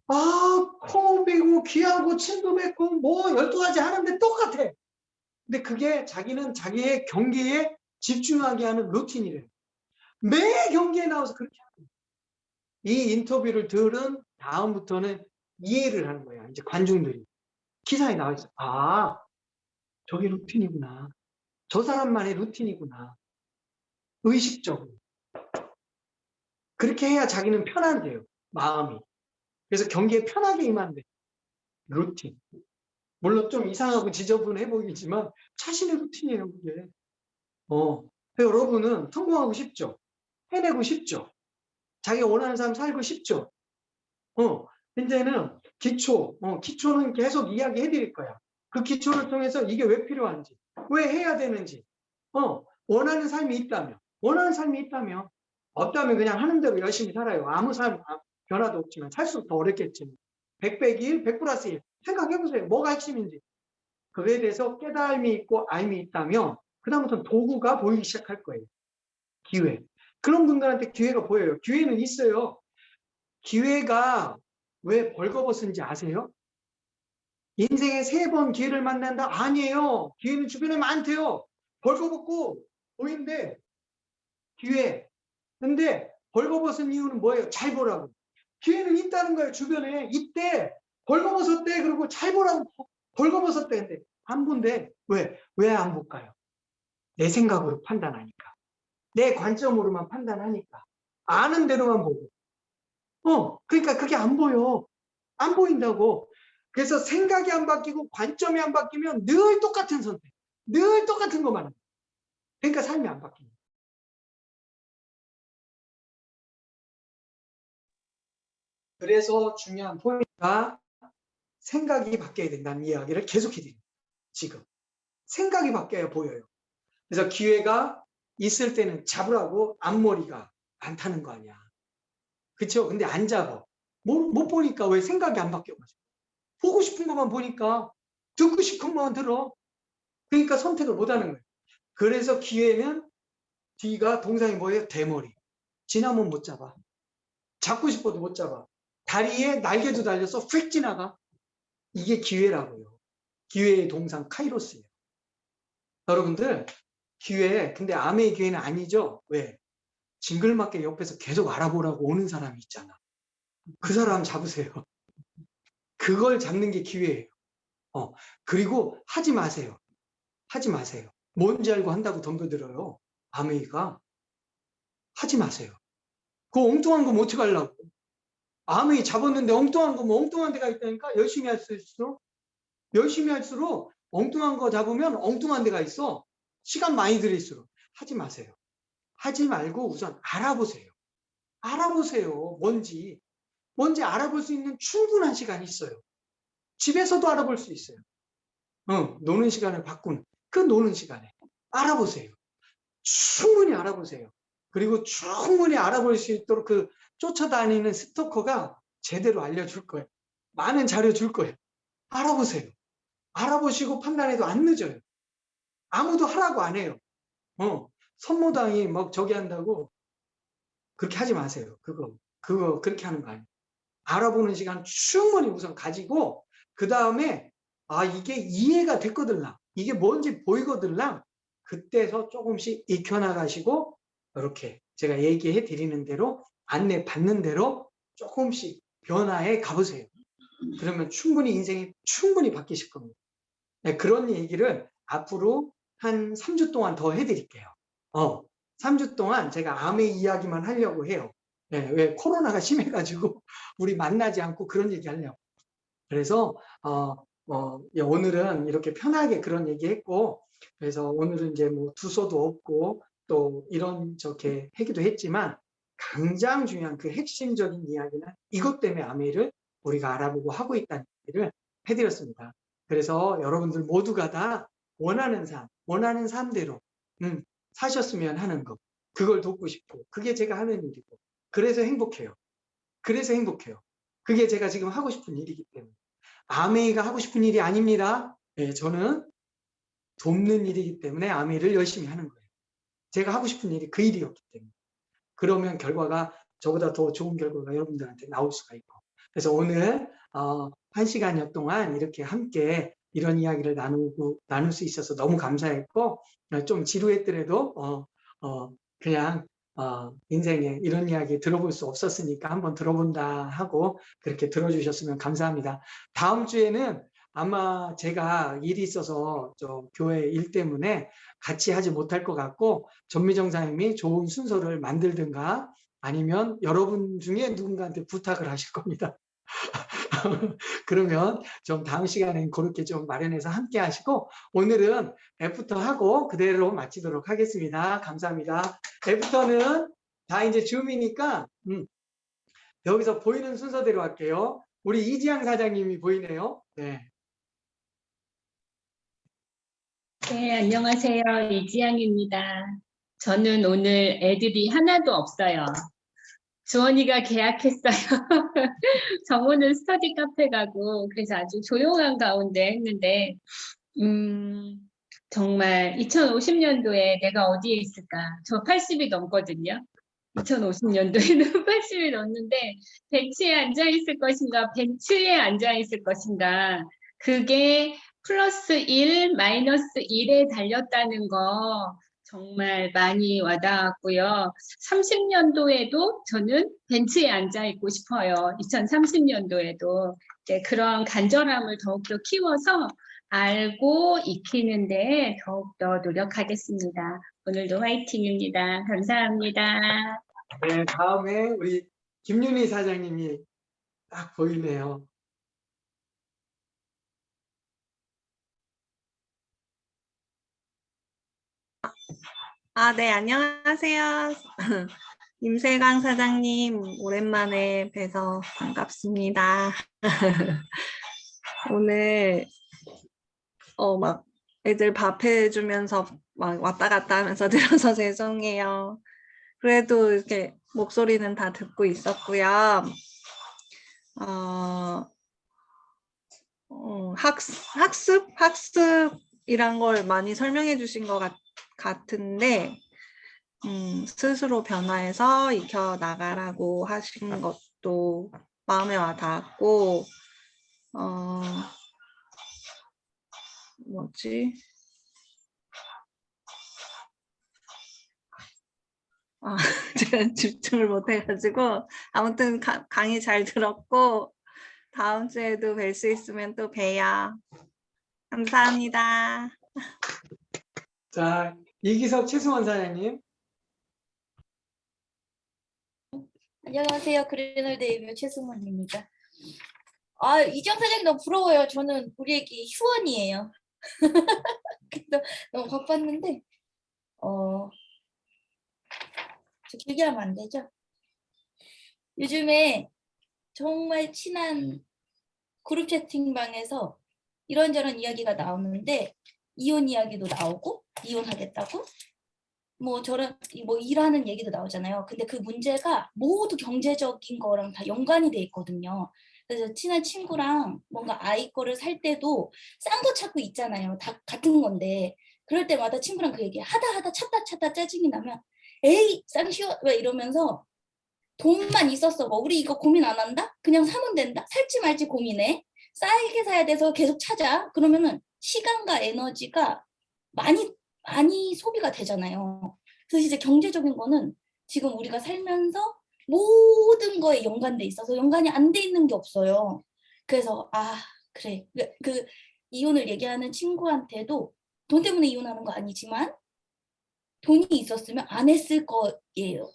코 베고 귀하고 침도 뱉고 뭐 12가지 하는데 똑같아. 근데 그게 자기는 자기의 경기에 집중하게 하는 루틴이래요. 매 경기에 나와서 그렇게 하는 거예요. 이 인터뷰를 들은 다음부터는 이해를 하는 거야. 이제 관중들이. 기사에 나와 있어. 저게 루틴이구나. 저 사람만의 루틴이구나. 의식적으로. 그렇게 해야 자기는 편한데요. 마음이. 그래서 경기에 편하게 임하면 돼. 루틴. 물론 좀 이상하고 지저분해 보이지만 자신의 루틴이에요, 그게. 여러분은 성공하고 싶죠? 해내고 싶죠? 자기가 원하는 삶 살고 싶죠? 이제는 기초는 계속 이야기해 드릴 거야. 그 기초를 통해서 이게 왜 필요한지, 왜 해야 되는지, 원하는 삶이 있다면, 없다면 그냥 하는 대로 열심히 살아요. 아무 삶, 변화도 없지만, 살수록 더 어렵겠지만. 100 빼기 1, 100 플러스 1. 생각해 보세요. 뭐가 핵심인지. 그거에 대해서 깨달음이 있고 알미 있다면, 그다음부터는 도구가 보이기 시작할 거예요. 기회. 그런 분들한테 기회가 보여요. 기회는 있어요. 기회가 왜 벌거벗은지 아세요? 인생에 3번 기회를 만난다? 아니에요. 기회는 주변에 많대요. 벌거벗고 보인대. 기회. 근데 벌거벗은 이유는 뭐예요? 잘 보라고. 기회는 있다는 거예요. 주변에. 이때 벌거벗었대. 그리고 잘 보라고 벌거벗었대. 근데 안 본대. 왜? 왜 안 볼까요? 내 생각으로 판단하니까. 내 관점으로만 판단하니까. 아는 대로만 보고. 그러니까 그게 안 보여. 안 보인다고. 그래서 생각이 안 바뀌고 관점이 안 바뀌면 늘 똑같은 선택, 늘 똑같은 것만 합니다. 그러니까 삶이 안 바뀝니다. 그래서 중요한 포인트가 생각이 바뀌어야 된다는 이야기를 계속해드립니다. 지금 생각이 바뀌어야 보여요. 그래서 기회가 있을 때는 잡으라고 앞머리가 많다는 거 아니야. 그렇죠? 근데 안 잡아. 못 보니까 왜 생각이 안 바뀌어가지고. 보고 싶은 것만 보니까, 듣고 싶은 것만 들어. 그러니까 선택을 못 하는 거예요. 그래서 기회는 뒤가 동상이 뭐예요? 대머리. 지나면 못 잡아. 잡고 싶어도 못 잡아. 다리에 날개도 달려서 휙 지나가. 이게 기회라고요. 기회의 동상 카이로스예요. 여러분들 기회, 근데 암의 기회는 아니죠. 왜? 징글맞게 옆에서 계속 알아보라고 오는 사람이 있잖아. 그 사람 잡으세요. 그걸 잡는 게 기회예요. 그리고 하지 마세요. 하지 마세요. 뭔지 알고 한다고 덤벼들어요. 암의가. 하지 마세요. 그 엉뚱한 거 어떻게 하려고. 암이 잡았는데 엉뚱한 거 뭐 엉뚱한 데가 있다니까. 열심히 할수록 엉뚱한 거 잡으면 엉뚱한 데가 있어. 시간 많이 들일수록. 하지 마세요. 하지 말고 우선 알아보세요. 알아보세요. 뭔지 알아볼 수 있는 충분한 시간이 있어요. 집에서도 알아볼 수 있어요. 노는 시간을 바꾸는 그 노는 시간에 알아보세요. 충분히 알아보세요. 그리고 충분히 알아볼 수 있도록 그 쫓아다니는 스토커가 제대로 알려줄 거예요. 많은 자료 줄 거예요. 알아보세요. 알아보시고 판단해도 안 늦어요. 아무도 하라고 안 해요. 선모당이 막 저기 한다고 그렇게 하지 마세요. 그거 그렇게 하는 거 아니에요. 알아보는 시간 충분히 우선 가지고 그 다음에 이게 이해가 됐거들랑 이게 뭔지 보이거들랑 그때서 조금씩 익혀나가시고 이렇게 제가 얘기해 드리는 대로 안내 받는 대로 조금씩 변화해 가보세요. 그러면 충분히 인생이 충분히 바뀌실 겁니다. 네, 그런 얘기를 앞으로 한 3주 동안 더 해드릴게요. 3주 동안 제가 암의 이야기만 하려고 해요. 네, 왜 코로나가 심해가지고 우리 만나지 않고 그런 얘기 하려고. 그래서 오늘은 이렇게 편하게 그런 얘기했고, 그래서 오늘은 이제 뭐 두서도 없고 또 이런 저렇게 하기도 했지만 가장 중요한 그 핵심적인 이야기는 이것 때문에 암회를 우리가 알아보고 하고 있다는 얘기를 해드렸습니다. 그래서 여러분들 모두가 다 원하는 삶대로 사셨으면 하는 거, 그걸 돕고 싶고, 그게 제가 하는 일이고, 그래서 행복해요. 그게 제가 지금 하고 싶은 일이기 때문에. 아메이가 하고 싶은 일이 아닙니다. 네, 저는 돕는 일이기 때문에 아메이를 열심히 하는 거예요. 제가 하고 싶은 일이 그 일이었기 때문에. 그러면 결과가 저보다 더 좋은 결과가 여러분들한테 나올 수가 있고. 그래서 오늘 1시간여 동안 이렇게 함께 이런 이야기를 나눌 수 있어서 너무 감사했고, 좀 지루했더라도 그냥 인생에 이런 이야기 들어볼 수 없었으니까 한번 들어본다 하고 그렇게 들어주셨으면 감사합니다. 다음 주에는 아마 제가 일이 있어서 교회 일 때문에 같이 하지 못할 것 같고, 전미정 사님이 좋은 순서를 만들든가 아니면 여러분 중에 누군가한테 부탁을 하실 겁니다. 그러면 좀 다음 시간엔 그렇게 좀 마련해서 함께 하시고 오늘은 애프터 하고 그대로 마치도록 하겠습니다. 감사합니다. 애프터는 다 이제 줌이니까 여기서 보이는 순서대로 할게요. 우리 이지양 사장님이 보이네요. 네. 네, 안녕하세요. 이지양입니다. 저는 오늘 애들이 하나도 없어요. 주원이가 계약했어요. 정호는 스터디 카페 가고 그래서 아주 조용한 가운데 했는데 정말 2050년도에 내가 어디에 있을까? 저 80이 넘거든요. 2050년도에는 80이 넘는데 벤치에 앉아 있을 것인가, 벤츠에 앉아 있을 것인가. 그게 플러스 1, 마이너스 1에 달렸다는 거 정말 많이 와닿았고요. 30년도에도 저는 벤츠에 앉아 있고 싶어요. 2030년도에도. 그런 간절함을 더욱더 키워서 알고 익히는데 더욱더 노력하겠습니다. 오늘도 화이팅입니다. 감사합니다. 네, 다음에 우리 김윤희 사장님이 딱 보이네요. 네, 안녕하세요. 임세강 사장님, 오랜만에 뵈서 반갑습니다. 오늘, 막 애들 밥 해주면서 막 왔다 갔다 하면서 들어서 죄송해요. 그래도 이렇게 목소리는 다 듣고 있었고요. 학습이란 걸 많이 설명해 주신 것 같은데, 스스로 변화해서 익혀 나가라고 하신 것도 마음에 와 닿았고, 뭐지? 제가 집중을 못 해가지고, 아무튼 강의 잘 들었고, 다음 주에도 뵐 수 있으면 또 봬요. 감사합니다. 자, 이기석 최승원 사장님. 안녕하세요. 그린홀드 예비 최승원입니다. 이정 사장님 너무 부러워요. 저는 우리 애기 휴원이에요. 그래서 너무 바빴는데, 저 길게 하면 안 되죠? 요즘에 정말 친한 그룹 채팅방에서 이런저런 이야기가 나오는데, 이혼 이야기도 나오고, 이혼하겠다고, 뭐 일하는 얘기도 나오잖아요. 근데 그 문제가 모두 경제적인 거랑 다 연관이 돼 있거든요. 그래서 친한 친구랑 뭔가 아이 거를 살 때도 싼 거 찾고 있잖아요. 다 같은 건데. 그럴 때마다 친구랑 그 얘기 하다 찾다 짜증이 나면 에이 쌍시워 왜 이러면서 돈만 있었어. 뭐 우리 이거 고민 안 한다? 그냥 사면 된다? 살지 말지 고민해. 싸게 사야 돼서 계속 찾아. 그러면은 시간과 에너지가 많이 소비가 되잖아요. 그래서 이제 경제적인 거는 지금 우리가 살면서 모든 거에 연관돼 있어서 연관이 안 돼 있는 게 없어요. 그래서 그래. 그 이혼을 얘기하는 친구한테도 돈 때문에 이혼하는 거 아니지만 돈이 있었으면 안 했을 거예요.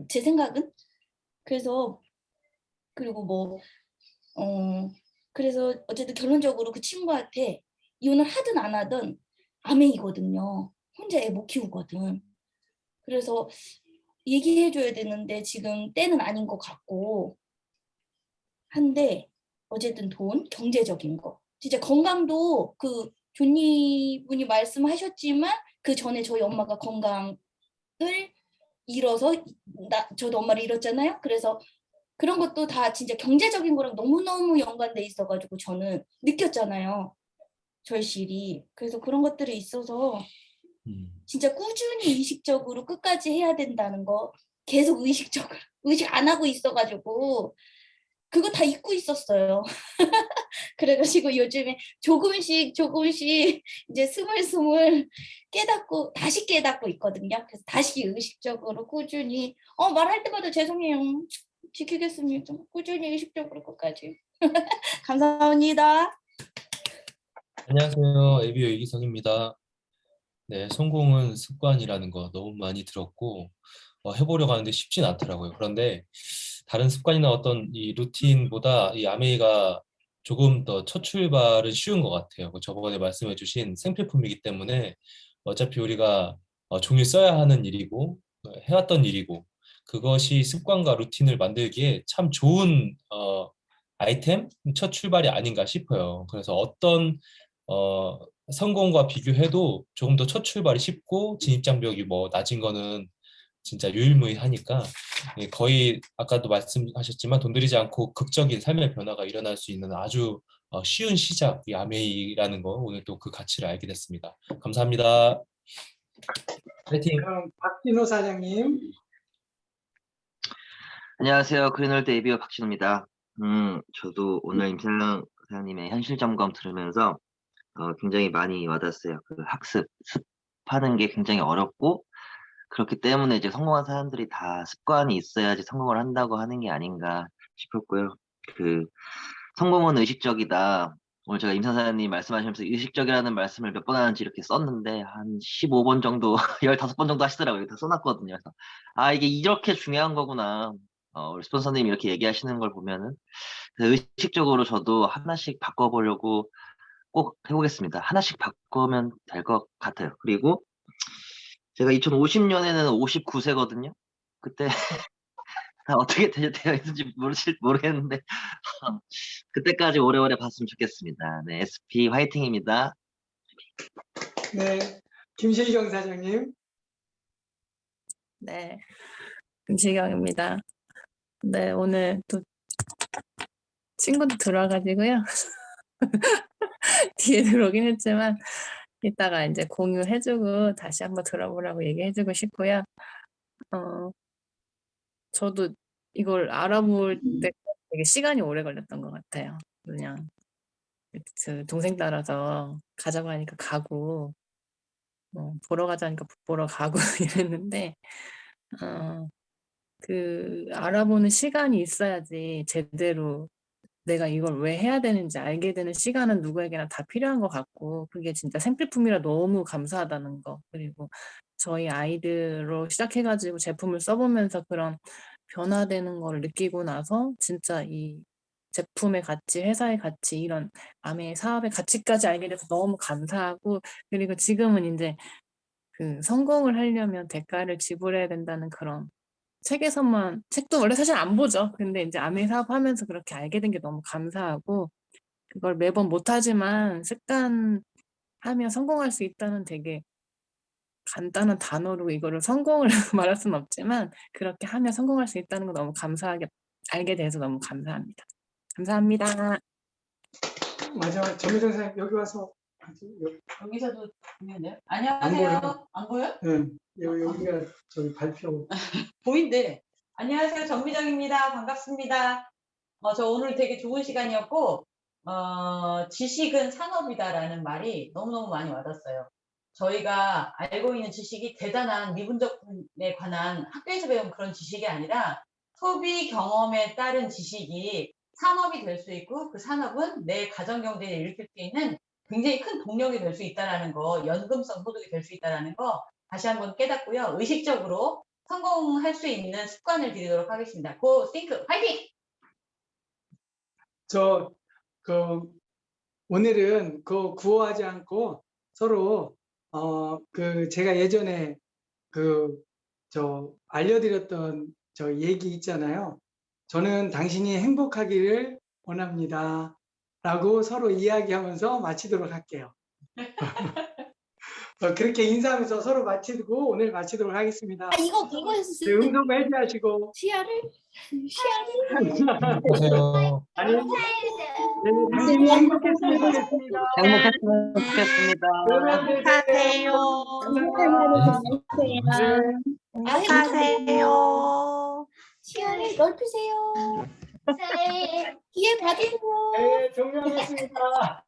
제 생각은. 그래서 그리고 그래서 어쨌든 결론적으로 그 친구한테 이혼을 하든 안 하든 아메이거든요. 혼자 애 못 키우거든. 그래서 얘기해줘야 되는데 지금 때는 아닌 것 같고 한데 어쨌든 돈, 경제적인 거. 진짜 건강도 그 존니 분이 말씀하셨지만 그 전에 저희 엄마가 건강을 잃어서 저도 엄마를 잃었잖아요. 그래서 그런 것도 다 진짜 경제적인 거랑 너무너무 연관돼 있어가지고 저는 느꼈잖아요. 절실히. 그래서 그런 것들이 있어서 진짜 꾸준히 의식적으로 끝까지 해야 된다는 거 계속 의식적으로 의식 안 하고 있어가지고 그거 다 잊고 있었어요. 그래가지고 요즘에 조금씩 이제 스물스물 다시 깨닫고 있거든요. 그래서 다시 의식적으로 꾸준히 말할 때마다 죄송해요. 지키겠습니다. 꾸준히 의식적으로 끝까지. 감사합니다. 안녕하세요. 에비오 이기성입니다. 네, 성공은 습관이라는 거 너무 많이 들었고 해보려고 하는데 쉽진 않더라고요. 그런데 다른 습관이나 어떤 이 루틴보다 이 아메이가 조금 더 첫 출발은 쉬운 것 같아요. 저번에 말씀해주신 생필품이기 때문에 어차피 우리가 종일 써야 하는 일이고 해왔던 일이고 그것이 습관과 루틴을 만들기에 참 좋은 아이템 첫 출발이 아닌가 싶어요. 그래서 어떤 어, 성공과 비교해도 조금 더 첫 출발이 쉽고 진입장벽이 뭐 낮은 거는 진짜 유일무이하니까 거의 아까도 말씀하셨지만 돈 들이지 않고 극적인 삶의 변화가 일어날 수 있는 아주 쉬운 시작이 아메이라는 거 오늘 또 그 가치를 알게 됐습니다. 감사합니다. 파이팅! 그럼 박진호 사장님. 안녕하세요. 그린월드 ABO 박진호입니다. 저도 오늘 임슬랑 사장님의 현실 점검 들으면서 굉장히 많이 와닿았어요. 그 학습하는 게 굉장히 어렵고 그렇기 때문에 이제 성공한 사람들이 다 습관이 있어야지 성공을 한다고 하는 게 아닌가 싶었고요. 그 성공은 의식적이다. 오늘 제가 임상 사장님 말씀하시면서 의식적이라는 말씀을 몇 번 하는지 이렇게 썼는데 한 15번 정도, 15번 정도 하시더라고요. 다 써놨거든요. 그래서 아 이게 이렇게 중요한 거구나. 우리 스폰서님 이렇게 얘기하시는 걸 보면은 의식적으로 저도 하나씩 바꿔보려고 꼭 해보겠습니다. 하나씩 바꾸면 될 것 같아요. 그리고 제가 2050년에는 59세거든요. 그때 어떻게 되어 있는지 모르겠는데 그때까지 오래오래 봤으면 좋겠습니다. 네, SP 화이팅입니다. 네, 김실경 사장님. 네, 김시경입니다. 네, 오늘 또 친구도 들어와가지고요. 뒤에 들어오긴 했지만 이따가 이제 공유해주고 다시 한번 들어보라고 얘기해주고 싶고요. 저도 이걸 알아볼 때 되게 시간이 오래 걸렸던 것 같아요. 그냥 그 동생 따라서 가자고 하니까 가고 보러 가자니까 보러 가고 이랬는데 그 알아보는 시간이 있어야지 제대로 내가 이걸 왜 해야 되는지 알게 되는 시간은 누구에게나 다 필요한 것 같고 그게 진짜 생필품이라 너무 감사하다는 거 그리고 저희 아이들로 시작해가지고 제품을 써보면서 그런 변화되는 걸 느끼고 나서 진짜 이 제품의 가치, 회사의 가치, 이런 아메의 사업의 가치까지 알게 돼서 너무 감사하고 그리고 지금은 이제 그 성공을 하려면 대가를 지불해야 된다는 그런 책에서만 책도 원래 사실 안 보죠. 근데 이제 아메 사업하면서 그렇게 알게 된 게 너무 감사하고 그걸 매번 못하지만 습관하면 성공할 수 있다는 되게 간단한 단어로 이거를 성공을 말할 수는 없지만 그렇게 하면 성공할 수 있다는 거 너무 감사하게 알게 돼서 너무 감사합니다. 감사합니다. 맞아, 정미정 사장님 여기 와서 여기서도 보면 돼요? 안 보여. 안녕하세요. 안 보여? 응, 여기가 저기 발표. 보인대. 안녕하세요. 정미정입니다. 반갑습니다. 저 오늘 되게 좋은 시간이었고, 지식은 산업이다라는 말이 너무너무 많이 와닿았어요. 저희가 알고 있는 지식이 대단한 미분적분에 관한 학교에서 배운 그런 지식이 아니라 소비 경험에 따른 지식이 산업이 될 수 있고 그 산업은 내 가정 경제를 일으킬 수 있는 굉장히 큰 동력이 될 수 있다라는 거, 연금성 소득이 될 수 있다라는 거 다시 한번 깨닫고요. 의식적으로 성공할 수 있는 습관을 들이도록 하겠습니다. 고 싱크 화이팅! 오늘은 구호하지 않고 서로 제가 예전에 알려드렸던 얘기 있잖아요. 저는 당신이 행복하기를 원합니다. 라고 서로 이야기하면서 마치도록 할게요. 그렇게 인사하면서 서로 마치고 오늘 마치도록 하겠습니다. 이거 했었어요. 음성 해제하시고. 시야를 안녕하세요. 아니, 당신이 행복했으면 좋겠습니다. 행복했으면 좋겠습니다. 안녕하세요. 안녕하세요. 시야를 넓히세요. 네. 이해 받으세요. 네, 종료하겠습니다.